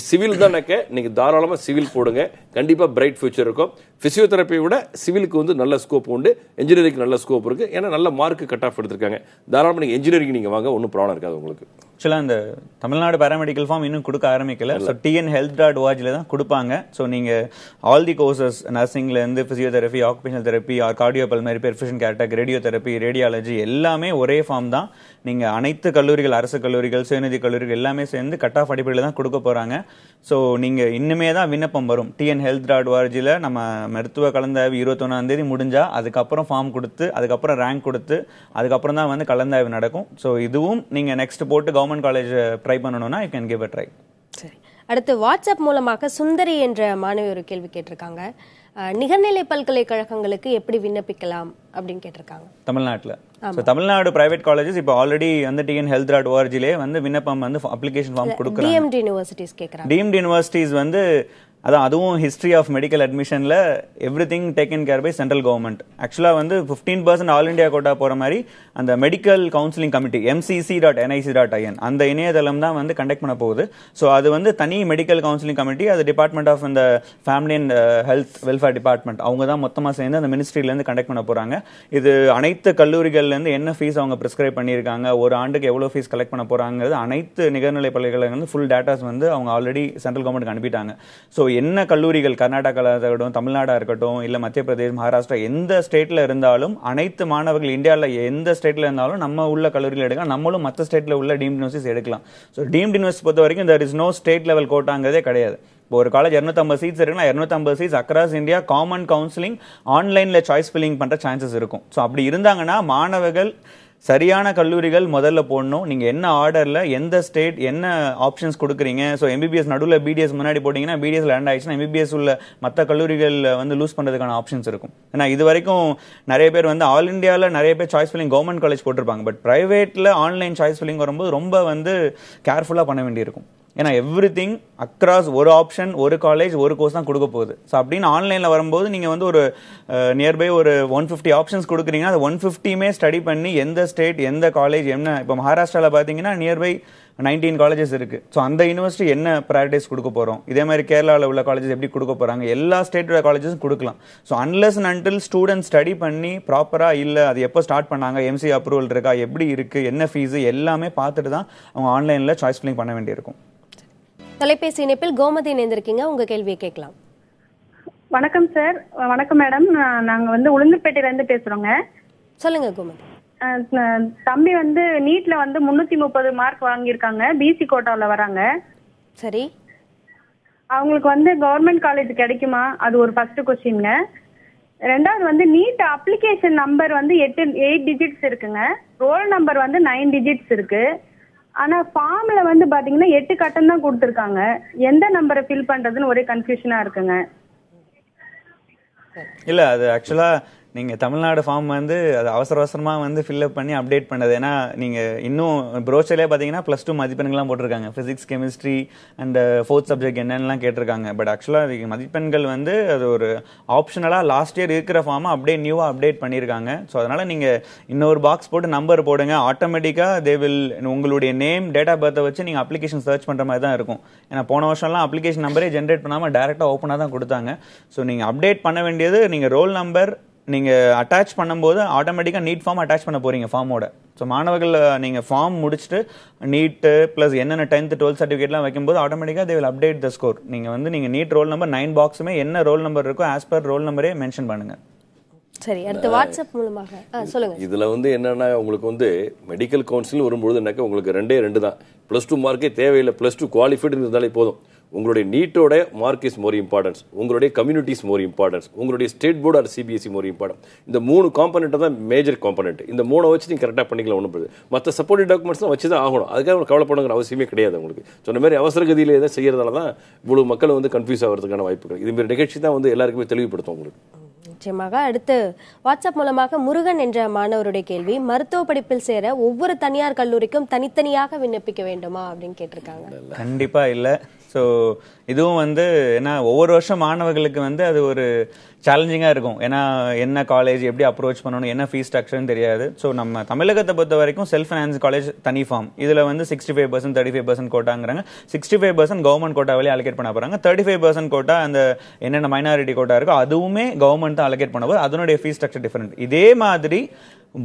சிவில் தானக்க நீங்க தாராளமா சிவில் போடுங்க. கண்டிப்பா பிரைட் ஃபியூச்சர் இருக்கும். பிசியோதெரப்பி விட சிவிலுக்கு வந்து நல்ல ஸ்கோப் உண்டு, இன்ஜினியரிங் நல்ல ஸ்கோப் இருக்கு. ஏன்னா நல்ல மார்க் கட் ஆஃப் எடுத்திருக்காங்க. தாராளமா நீங்க இன்ஜினியரிங் நீங்க வாங்க, ஒன்றும் ப்ராப்ளம் இருக்காது உங்களுக்கு. ஆக்சுவலாக இந்த தமிழ்நாடு பேராமெடிக்கல் ஃபார்ம் இன்னும் கொடுக்க ஆரம்பிக்கல. ஸோ TNHealth.org தான் கொடுப்பாங்க. ஸோ நீங்கள் ஆல் தி கோர்சஸ் நர்சிங்லேருந்து physiotherapy, occupational therapy, cardio pulmonary, perfusion கேட்டக், ரேடியோதெரப்பி, ரேடியாலஜி எல்லாமே ஒரே ஃபார்ம் தான். நீங்கள் அனைத்து கல்லூரிகள், அரசு கல்லூரிகள், சுயநிதி கல்லூரிகள் எல்லாமே சேர்ந்து கட் ஆஃப் அடிப்படையில் தான் கொடுக்க போகிறாங்க. ஸோ நீங்கள் இன்னுமே தான் விண்ணப்பம் வரும். TNHealth.org நம்ம மருத்துவ கலந்தாய்வு 21ஆம் தேதி முடிஞ்சா அதுக்கப்புறம் ஃபார்ம் கொடுத்து, அதுக்கப்புறம் ரேங்க் கொடுத்து, அதுக்கப்புறம் தான் வந்து கலந்தாய்வு நடக்கும். ஸோ இதுவும் நீங்கள் நெக்ஸ்ட் போட்டு கவர்மெண்ட் காலேஜ் ட்ரை பண்ணணும்னா you can give a try. சரி, அடுத்து வாட்ஸ்அப் மூலமாக சுந்தரி என்ற மாணவி ஒரு கேள்வி கேட்டிருக்காங்க. நிகர்நிலை பல்கலைக்கழகங்களுக்கு எப்படி விண்ணப்பிக்கலாம் அப்படின்னு கேட்டிருக்காங்க. தமிழ்நாட்டில் தமிழ்நாடு பிரைவேட் காலேஜஸ் இப்போ ஆல்ரெடி வந்து TNHealth.org வந்து விண்ணப்பம் வந்து அப்ளிகேஷன் ஃபார்ம் கொடுக்குறாங்க. டீம்டு யூனிவர்சிட்டிஸ் கேக்குறாங்க. டீம்டு யூனிவர்சிட்டிஸ் வந்து அதான் அதுவும் ஹிஸ்ட்ரி ஆஃப் மெடிக்கல் அட்மிஷன்ல everything taken care by central government. ஆக்சுவலா வந்து 15% ஆல் இண்டியா கோட்டா போற மாதிரி அந்த மெடிக்கல் கவுன்சிலிங் கமிட்டி mcc.nic.in அந்த இணையதளம் தான் வந்து கண்டக்ட் பண்ண போகுது. ஸோ அது வந்து தனி மெடிக்கல் கவுன்சிலிங் கமிட்டி, அது டிபார்ட்மெண்ட் ஆஃப் இந்த family and health welfare department அவங்க தான் மொத்தமாக சேர்ந்து அந்த மினிஸ்ட்ரியில இருந்து கண்டக்ட் பண்ண போறாங்க. இது அனைத்து கல்லூரிகள்ல இருந்து என்ன ஃபீஸ் அவங்க பிரிஸ்கிரைப் பண்ணியிருக்காங்க, ஒரு ஆண்டுக்கு எவ்வளவு ஃபீஸ் கலெக்ட் பண்ண போறாங்கிறது அனைத்து நிகர்நிலை பல்கலைக்கழகம் வந்து ஃபுல் டேட்டாஸ் வந்து அவங்க ஆல்ரெடி சென்ட்ரல் கவர்மெண்ட் அனுப்பிட்டாங்க. ஸோ என்ன கல்லூரிகள் கர்நாடகாவில் இருக்கட்டும், தமிழ்நாடா இருக்கட்டும், இல்ல மத்திய பிரதேஷ், மகாராஷ்டிரா எந்த ஸ்டேட்ல இருந்தாலும் அனைத்து மாணவர்கள் இந்தியாவில் எந்த ஸ்டேட்ல இருந்தாலும் நம்ம உள்ள கல்லூரிகள் எடுக்கலாம். நம்மளும் மற்ற ஸ்டேட்ல உள்ள டீம்டு யூனிவர்சிட்டிஸ் எடுக்கலாம். ஸோ டீம்டு யூனிவர்சிட்டி பொறுத்த வரைக்கும் there is no state level கோட்டாங்கிறதே கிடையாது. இப்போ ஒரு காலேஜ் 250 சீட்ஸ் இருக்குன்னா 250 seats across India common counselling ஆன்லைன்ல சாய்ஸ் ஃபில்லிங் பண்ற சான்சஸ் இருக்கும். ஸோ அப்படி இருந்தாங்கன்னா மாணவர்கள் சரியான கல்லூரிகள் முதல்ல போடணும். நீங்க என்ன ஆர்டர்ல எந்த ஸ்டேட் என்ன ஆப்ஷன்ஸ் கொடுக்குறீங்க. ஸோ MBBS நடுவில் BDS முன்னாடி போட்டீங்கன்னா BDS லேண்ட் ஆயிடுச்சுன்னா MBBS உள்ள மற்ற கல்லூரிகள் வந்து லூஸ் பண்றதுக்கான ஆப்ஷன்ஸ் இருக்கும். ஏன்னா இது வரைக்கும் நிறைய பேர் வந்து ஆல் இண்டியாவில் நிறைய பேர் சாய்ஸ் ஃபில்லிங் கவர்மெண்ட் காலேஜ் போட்டிருப்பாங்க. பட் பிரைவேட்ல ஆன்லைன் சாய்ஸ் ஃபில்லிங் வரும்போது ரொம்ப வந்து கேர்ஃபுல்லா பண்ண வேண்டியிருக்கும். ஏன்னா எவ்ரிதிங் அக்ராஸ் ஒரு ஆப்ஷன், ஒரு காலேஜ், ஒரு கோர்ஸ் தான் கொடுக்க போகுது. ஸோ அப்படின்னு ஆன்லைனில் வரும்போது நீங்கள் வந்து ஒரு நியர்பை ஒரு 150 ஆப்ஷன்ஸ் கொடுக்குறீங்கன்னா அது 150மே ஸ்டடி பண்ணி எந்த ஸ்டேட் எந்த காலேஜ் என்ன, இப்போ மகாராஷ்டிராவில் பார்த்தீங்கன்னா நியர்பை 19 காலேஜஸ் இருக்கு. ஸோ அந்த யூனிவர்சிட்டி என்ன ப்ரையாரிட்டிஸ் கொடுக்க போகிறோம், இதே மாதிரி கேரளாவில் உள்ள காலேஜஸ் எப்படி கொடுக்க போகிறாங்க, எல்லா ஸ்டேட்டோட காலேஜஸும் கொடுக்கலாம். So unless and until student study பண்ணி ப்ராப்பராக இல்லை அது எப்போ ஸ்டார்ட் பண்ணாங்க, MC அப்ரூவல் இருக்கா, எப்படி இருக்கு, என்ன ஃபீஸு எல்லாமே பார்த்துட்டு தான் அவங்க ஆன்லைனில் சாய்ஸ் ஃபில்லிங் பண்ண வேண்டியிருக்கும். தொலைபேசி இணைப்பில் கோமதி இணைந்திருக்கீங்க, உங்க கேள்வியை கேட்கலாம். வணக்கம் சார். வணக்கம் மேடம். நாங்க வந்து உளுந்தூர்பேட்டையில இருந்து பேசுறோங்க. சொல்லுங்க கோமதி. தம்பி வந்து நீட்ல வந்து 330 மார்க் வாங்கியிருக்காங்க, BC கோட்டாவில் வராங்க. சரி, அவங்களுக்கு வந்து கவர்மெண்ட் காலேஜ் கிடைக்குமா, அது ஒரு ஃபர்ஸ்ட் கொஸ்டின்ங்க. ரெண்டாவது வந்து நீட் அப்ளிகேஷன் நம்பர் வந்து 8 டிஜிட்ஸ் இருக்குங்க, ரோல் நம்பர் வந்து 9 டிஜிட்ஸ் இருக்கு. ஆனா ஃபார்ம்ல வந்து பாத்தீங்கன்னா 8 கட்டம் தான் கொடுத்துருக்காங்க. எந்த நம்பரை ஃபில் பண்றதுன்னு ஒரே கன்ஃபியூஷனா இருக்குங்க. இல்ல அது ஆக்சுவலா நீங்கள் தமிழ்நாடு ஃபார்ம் வந்து அது அவசரமாக வந்து ஃபில்அப் பண்ணி அப்டேட் பண்ணது. ஏன்னா நீங்கள் இன்னும் ப்ரோச்சர்லேயே பார்த்தீங்கன்னா +2 மதிப்பெண்கள்லாம் போட்டிருக்காங்க. Physics, chemistry and 4th subject என்னென்னலாம் கேட்டிருக்காங்க. பட் ஆக்சுவலாக மதிப்பெண்கள் வந்து அது ஒரு ஆப்ஷனலாக லாஸ்ட் இயர் இருக்கிற ஃபார்மை அப்படியே நியூவாக அப்டேட் பண்ணியிருக்காங்க. ஸோ அதனால் நீங்கள் இன்னொரு பாக்ஸ் போட்டு நம்பர் போடுங்க, ஆட்டோமேட்டிக்காக தே வில் உங்களுடைய நேம், டேட் ஆஃப் பர்த்தை வச்சு நீங்கள் அப்ளிகேஷன் சர்ச் பண்ணுற மாதிரி தான் இருக்கும். ஏன்னா போன வருஷம்லாம் அப்ளிகேஷன் நம்பரே ஜென்ரேட் பண்ணாமல் டேரெக்டாக ஓப்பனாக தான் கொடுத்தாங்க. ஸோ நீங்கள் அப்டேட் பண்ண வேண்டியது நீங்கள் ரோல் நம்பர் நீங்கள் அட்டாச் பண்ணும்போது ஆட்டோமேட்டிக்காக நீட் ஃபார்ம் அட்டாச் பண்ண போகிறீங்க ஃபார்மோட. ஸோ மாணவர்கள் நீங்கள் ஃபார்ம் முடிச்சுட்டு நீட்டு ப்ளஸ் என்னென்ன 10th 12th சர்டிஃபிகேட்லாம் வைக்கும்போது ஆட்டோமேட்டிக்காக they will update the score. நீங்கள் வந்து நீங்கள் நீட் ரோல் நம்பர் 9 பாக்ஸுமே என்ன ரோல் நம்பர் இருக்கோ ஆஸ் பர் ரோல் நம்பரே மென்ஷன் பண்ணுங்கள். சரி, அடுத்து வாட்ஸ்அப் மூலமாக சொல்லுங்க. இதுல வந்து என்னன்னா உங்களுக்கு வந்து மெடிக்கல் கவுன்சில் வரும்பொழுது உங்களுக்கு 2 தான். +2 மார்க்கே தேவையில்லை, +2 குவாலிஃபைடு இருந்தாலே போதும். உங்களுடைய நீட்டோட மார்க் இஸ் மோர் இம்பார்ட்டன்ஸ், உங்களுடைய கம்யூனிட்டிஸ் மோர் இம்பார்ட்டன்ஸ், உங்களுடைய state board or CBSE more important. இந்த 3 காம்பனெண்ட் தான் மேஜர் காம்பனெண்ட். இந்த 3 வச்சு நீங்கள் கரெக்டாக பண்ணிக்கலாம். ஒன்றும் மற்ற சப்போர்ட்டிவ் டாக்குமெண்ட்ஸ் தான் வச்சு தான் ஆகணும். அதுக்காக கவலைப்படுங்கிற அவசியமே கிடையாது. உங்களுக்கு சொன்ன மாதிரி அவசர கதியில் எதாவது செய்யறதால தான் இவ்வளவு மக்கள் வந்து கன்ஃபியூஸ் ஆகிறதுக்கான வாய்ப்புகள். இதுமாரி நிகழ்ச்சி தான் வந்து எல்லாருக்குமே தெளிவுபடுத்தும் உங்களுக்கு. நிச்சயமாக. அடுத்து வாட்ஸ்அப் மூலமாக முருகன் என்ற மாணவருடைய கேள்வி, மருத்துவ படிப்பில் சேர ஒவ்வொரு தனியார் கல்லூரிக்கும் தனித்தனியாக விண்ணப்பிக்க வேண்டுமா அப்படின்னு கேட்டிருக்காங்க. கண்டிப்பா இல்ல. ஸோ இதுவும் வந்து ஏன்னா ஒவ்வொரு வருஷம் மாணவர்களுக்கு வந்து அது ஒரு சேலஞ்சிங்காக இருக்கும். ஏன்னா என்ன காலேஜ் எப்படி அப்ரோச் பண்ணணும், என்ன ஃபீஸ் ஸ்ட்ரக்சர்னு தெரியாது. ஸோ நம்ம தமிழகத்தை பொறுத்த வரைக்கும் செல்ஃப் ஃபைனான்ஸ் காலேஜ் தனி ஃபார்ம். இதில் வந்து 65%, 35% கோட்டாங்கிறாங்க. 65% கவர்மெண்ட் கோட்டாவிலே அலோகேட் பண்ண போகிறாங்க. 35% கோட்டா அந்த என்னென்ன மைனாரிட்டி கோட்டா இருக்கோ அதுவுமே கவர்மெண்ட் தான் அலோகேட் பண்ண போது. அதனுடைய ஃபீஸ் ஸ்ட்ரக்சர் டிஃபரெண்ட். இதே மாதிரி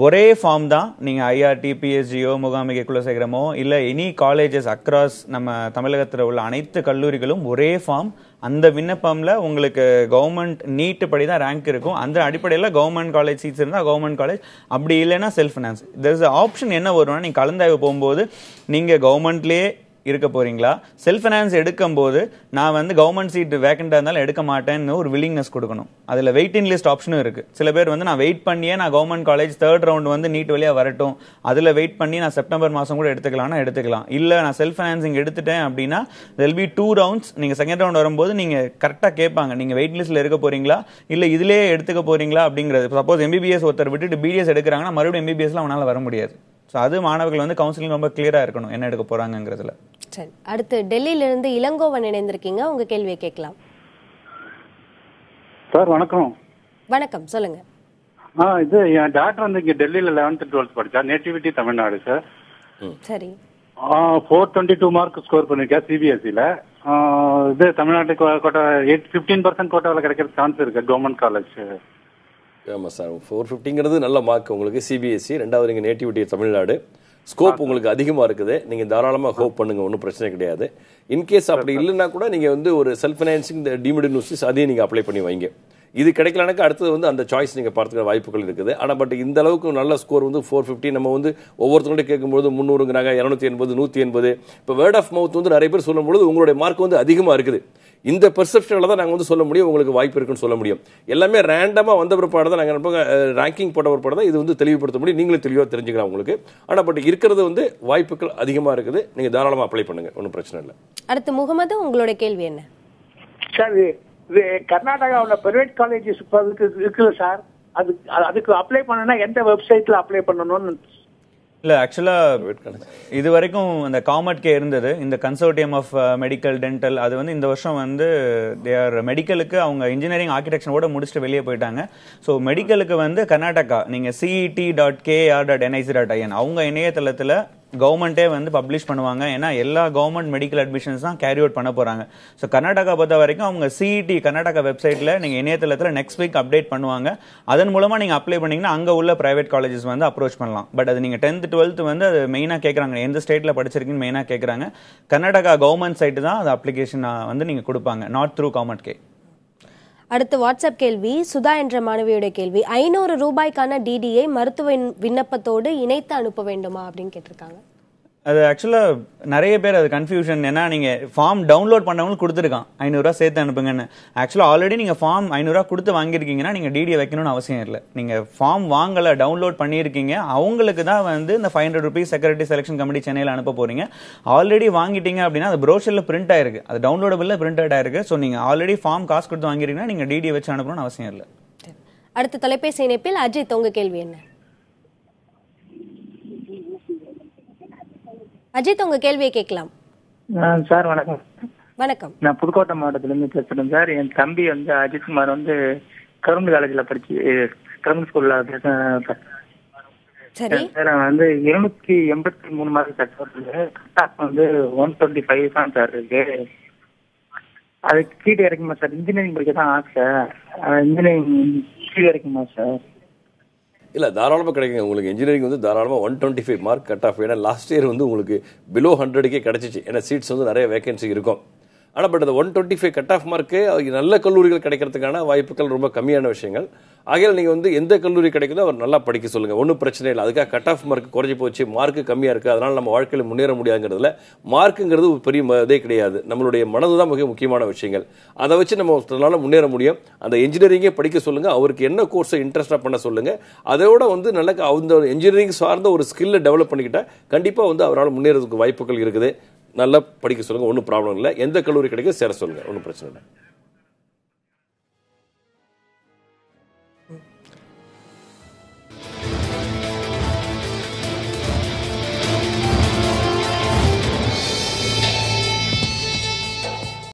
ஒரே ஃபார்ம் தான் நீங்கள் ஐஆர்டி, பிஎஸ்ஜியோ, முகாமிகை, குலசேகரமோ இல்லை எனி காலேஜஸ் அக்ராஸ் நம்ம தமிழகத்தில் உள்ள அனைத்து கல்லூரிகளும் ஒரே ஃபார்ம். அந்த விண்ணப்பம்ல உங்களுக்கு கவர்மெண்ட் நீட் படி தான் ரேங்க் இருக்கும். அந்த அடிப்படையில் கவர்மெண்ட் காலேஜ் சீட்ஸ் இருந்தால் கவர்மெண்ட் காலேஜ், அப்படி இல்லைன்னா self finance. There is option என்ன வரும்னா, நீங்கள் கலந்தாய்வு போகும்போது நீங்கள் கவர்மெண்ட்லேயே இருக்க போறீங்களா, செல்ஃப் ஃபைனான்ஸ் எடுக்கும் போது நான் வந்து கவர்மெண்ட் சீட் வேக்கண்டா இருந்தாலும் எடுக்க மாட்டேன்னு ஒரு வில்லிங்னஸ் கொடுக்கணும். அதுல வெயிட்டிங் லிஸ்ட் ஆப்ஷனும் இருக்கு. சில பேர் வந்து நான் வெயிட் பண்ணியே நான் கவர்மெண்ட் காலேஜ் 3rd ரவுண்ட் வந்து நீட் வழியா வரட்டும், அதுல வெயிட் பண்ணி நான் செப்டம்பர் மாசம் கூட எடுத்துக்கலாம்னா எடுத்துக்கலாம். இல்ல நான் செல்ஃப் ஃபைனான்சிங் எடுத்துட்டேன் அப்படின்னா there'll be 2 rounds. நீங்க செகண்ட் ரவுண்ட் வரும்போது நீங்க கரெக்டா கேட்பாங்க, நீங்க வெயிட் லிஸ்ட்ல இருக்க போறீங்களா இல்ல இதுலயே எடுத்துக்க போறீங்களா அப்படிங்கிறது. சப்போஸ் எம்பிபிஎஸ் ஒருத்தர் விட்டுட்டு பிடிஎஸ் எடுக்கிறாங்கன்னா மறுபடியும் எம்பிபிஎஸ்ல அவனால வர முடியாது. ஸோ அது மாணவர்கள் வந்து கவுன்சிலிங் ரொம்ப கிளியரா இருக்கணும் என்ன எடுக்க போறாங்கிறதுல. சரி, அடுத்து டெல்லியிலிருந்து இளங்கோவன் இணைந்திருக்கீங்க, உங்க கேள்வியை கேட்கலாம். சார் வணக்கம். வணக்கம், சொல்லுங்க. இது என் டாக்டர் வந்து இங்க டெல்லியில 11th 12th படிச்சா, நேட்டிவிட்டி தமிழ்நாடு சார். சரி. 422 மார்க் ஸ்கோர் பண்ணிருக்கேன் சிபிஎஸ்சில. இது தமிழ்நாட்டுக்கு கோட்டா 15% கோட்டாவில் கிடைக்கிற சான்ஸ் இருக்கு கவர்மெண்ட் காலேஜ். ஆமாம் சார், 450ங்கிறது நல்ல மார்க் உங்களுக்கு சிபிஎஸ்சி. 2வது நீங்கள் நேட்டிவிட்டி தமிழ்நாடு, ஸ்கோப் உங்களுக்கு அதிகமாக இருக்குது. நீங்கள் தாராளமாக ஹோப் பண்ணுங்கள், ஒன்றும் பிரச்சனை கிடையாது. இன்கேஸ் அப்படி இல்லைன்னா கூட நீங்கள் வந்து ஒரு செல்ஃப் ஃபைனான்சிங் டீம்டு யூனிவர்சிட்டிஸ் அதையும் நீங்கள் அப்ளை பண்ணி வைங்க. இது கிடைக்கலனாக்கா அடுத்தது வந்து அந்த சாய்ஸ் நீங்கள் பார்த்துக்கிற வாய்ப்புகள் இருக்குது. ஆனால் பட் இந்த அளவுக்கு நல்ல ஸ்கோர் வந்து 450 நம்ம வந்து ஒவ்வொருத்தருடைய கேட்கும்போது 300ங்கிறாங்க, 280, 180. இப்போ வேர்ட் ஆஃப் மவுத் வந்து நிறைய பேர் சொல்லும்போது உங்களுடைய மார்க் வந்து அதிகமாக இருக்குது. இந்த பெர்செப்ஷனில் தான் நாங்கள் வந்து சொல்ல முடியும் உங்களுக்கு வாய்ப்பு இருக்குன்னு சொல்ல முடியும். எல்லாமே ரேண்டமாக வந்த பிற்பாடு தான் நாங்கள் ரேங்கிங் போட்ட பிற்பாடு தான் இது வந்து தெளிவுபடுத்த முடியும். நீங்களும் தெளிவாக தெரிஞ்சுக்கலாம் உங்களுக்கு. ஆனால் பட் இருக்கிறது வந்து வாய்ப்புகள் அதிகமாக இருக்குது. நீங்கள் தாராளமாக அப்ளை பண்ணுங்கள், ஒன்றும் பிரச்சனை இல்லை. அடுத்து முகமது, உங்களுடைய கேள்வி என்ன? சார் இது கர்நாடகாவில் பிரைவேட் காலேஜஸ் இருக்குது சார். அதுக்கு அப்ளை பண்ணணும்னா எந்த வெப்சைட்ல அப்ளை பண்ணணும்னு? இல்ல ஆக்சுவலா இது வரைக்கும் இந்த காமர்ட்கே இருந்தது, இந்த கன்சோர்டியம் ஆஃப் மெடிக்கல் டென்டல். அது வந்து இந்த வருஷம் வந்து தேர் மெடிக்கலுக்கு அவங்க இன்ஜினியரிங் ஆர்கிடெக்சரோட முடிச்சுட்டு வெளியே போயிட்டாங்க. ஸோ மெடிக்கலுக்கு வந்து கர்நாடகா நீங்க cet.kr.nic.in அவங்க இணையதளத்துல கவர்மெண்டே வந்து பப்ளிஷ் பண்ணுவாங்க. ஏன்னா எல்லா கவர்மெண்ட் மெடிக்கல் அட்மிஷன்ஸ் தான் கேரி அவுட் பண்ண போறாங்க. ஸோ கர்நாடகா பொறுத்த வரைக்கும் அவங்க சிஇடி கர்நாடகா வெப்சைட்ல நீங்க இணையதளத்தில் நெக்ஸ்ட் வீக் அப்டேட் பண்ணுவாங்க. அதன் மூலமா நீங்க அப்ளை பண்ணீங்கன்னா அங்க உள்ள பிரைவேட் காலேஜஸ் வந்து அப்ரோச் பண்ணலாம். பட் அது நீங்க 10th 12th வந்து அது மெயினா கேட்கறாங்க, எந்த ஸ்டேட்ல படிச்சிருக்கீங்கன்னு மெயினா கேட்கறாங்க. கர்நாடகா கவர்மெண்ட் சைட்டு தான் அது அப்ளிகேஷன் வந்து நீங்க கொடுப்பாங்க, நாட் த்ரூ காமர்ட்கே. அடுத்து வாட்ஸ்அப் கேள்வி, சுதா என்ற மாணவியுடைய கேள்வி, 500 ரூபாய்க்கான டிடியை மருத்துவ விண்ணப்பத்தோடு இணைத்து அனுப்ப வேண்டுமா அப்படின்னு கேட்டிருக்காங்க. அது ஆக்சுவலா நிறைய பேர் அது கன்ஃபியூஷன். ஏன்னா நீங்க ஃபார்ம் டவுன்லோட் பண்ணவங்களுக்கு கொடுத்துருக்கான் 500 ரூபா சேர்த்து அனுப்புங்கன்னு. ஆக்சுவலா ஆல்ரெடி நீங்க ஃபார்ம் 500 ரூபா கொடுத்து வாங்கியிருக்கீங்கன்னா நீங்க டிடியை வைக்கணும்னு அவசியம் இல்லை. நீங்க ஃபார்ம் வாங்கல, டவுன்லோட் பண்ணியிருக்கீங்க, அவங்களுக்கு தான் வந்து இந்த 500 ரூபீஸ் செக்யூரிட்டி செலெக்ஷன் கமிட்டி சென்னையில் அனுப்ப போறீங்க. ஆல்ரெடி வாங்கிட்டீங்க அப்படின்னா அது ப்ரோஷர்ல பிரிண்ட் ஆயிருக்கு, அது டவுன்லோடபிள்ல பிரிண்ட் அவுட் ஆயிருக்கு. ஸோ நீங்க ஆல்ரெடி ஃபார்ம் காசு கொடுத்து வாங்கிருக்கீங்கன்னா நீங்க டிடியை வச்சு அனுப்பணும்னு அவசியம் இல்லை. அடுத்த தொலைபேசி இணைப்பில் அஜித், உங்க கேள்வி என்ன? அஜித், உங்க கேள்வியை கேட்கலாம். சார் வணக்கம். வணக்கம். நான் புதுக்கோட்டை மாவட்டத்திலிருந்து பேசுறேன் சார். என் தம்பி வந்து அஜித்குமார் வந்து கவர்மெண்ட் காலேஜ்ல படிச்சு கவர்மெண்ட் ஸ்கூல்ல சரி சார். வந்து 283 மார்க் கட் வந்து 125 தான் சார் இருக்கு. அதுக்கு சீட்டு கிடைக்குமா சார்? இன்ஜினியரிங் படிக்க தான் ஆசை. இன்ஜினியரிங் சீட்டு கிடைக்குமா சார்? இல்லை, தாராளமாக கிடைக்குங்க. உங்களுக்கு இன்ஜினியரிங் வந்து தாராளமாக 125 மார்க் கட் ஆஃப். ஏன்னா லாஸ்ட் இயர் வந்து உங்களுக்கு பிலோ 100க்கே கிடச்சிச்சு. ஏன்னா சீட்ஸ் வந்து நிறைய வேகன்சி இருக்கும். ஆனால் பட் அந்த 125 கட் ஆஃப் மார்க்கு நல்ல கல்லூரிகள் கிடைக்கிறதுக்கான வாய்ப்புகள் ரொம்ப கம்மியான விஷயங்கள். ஆகையால் நீங்கள் வந்து எந்த கல்லூரி கிடைக்குதோ அவர் நல்லா படிக்க சொல்லுங்கள், ஒன்றும் பிரச்சனை இல்லை. அதுக்காக கட் ஆஃப் மார்க் குறைஞ்சி போச்சு, மார்க்கு கம்மியாக இருக்குது, அதனால் நம்ம வாழ்க்கையில் முன்னேற முடியாதுங்கிறதுல மார்க்குங்கிறது ஒரு பெரிய இதே கிடையாது. நம்மளுடைய மனது தான் மிக முக்கியமான விஷயங்கள். அதை வச்சு நம்ம ஒருத்தனால முன்னேற முடியும். அந்த இன்ஜினியரிங்கே படிக்க சொல்லுங்கள், அவருக்கு என்ன கோர்ஸை இன்ட்ரெஸ்டாக பண்ண சொல்லுங்கள். அதோட வந்து நல்ல அந்த இன்ஜினியரிங் சார்ந்த ஒரு ஸ்கில்லை டெவலப் பண்ணிக்கிட்டால் கண்டிப்பாக வந்து அவரால் முன்னேறதுக்கு வாய்ப்புகள் இருக்குது. நல்லா படிக்க சொல்லுங்கள், ஒன்றும் ப்ராப்ளம் இல்லை. எந்த கல்லூரி கிடைக்கும் சேர சொல்லுங்கள், ஒன்றும் பிரச்சனை இல்லை.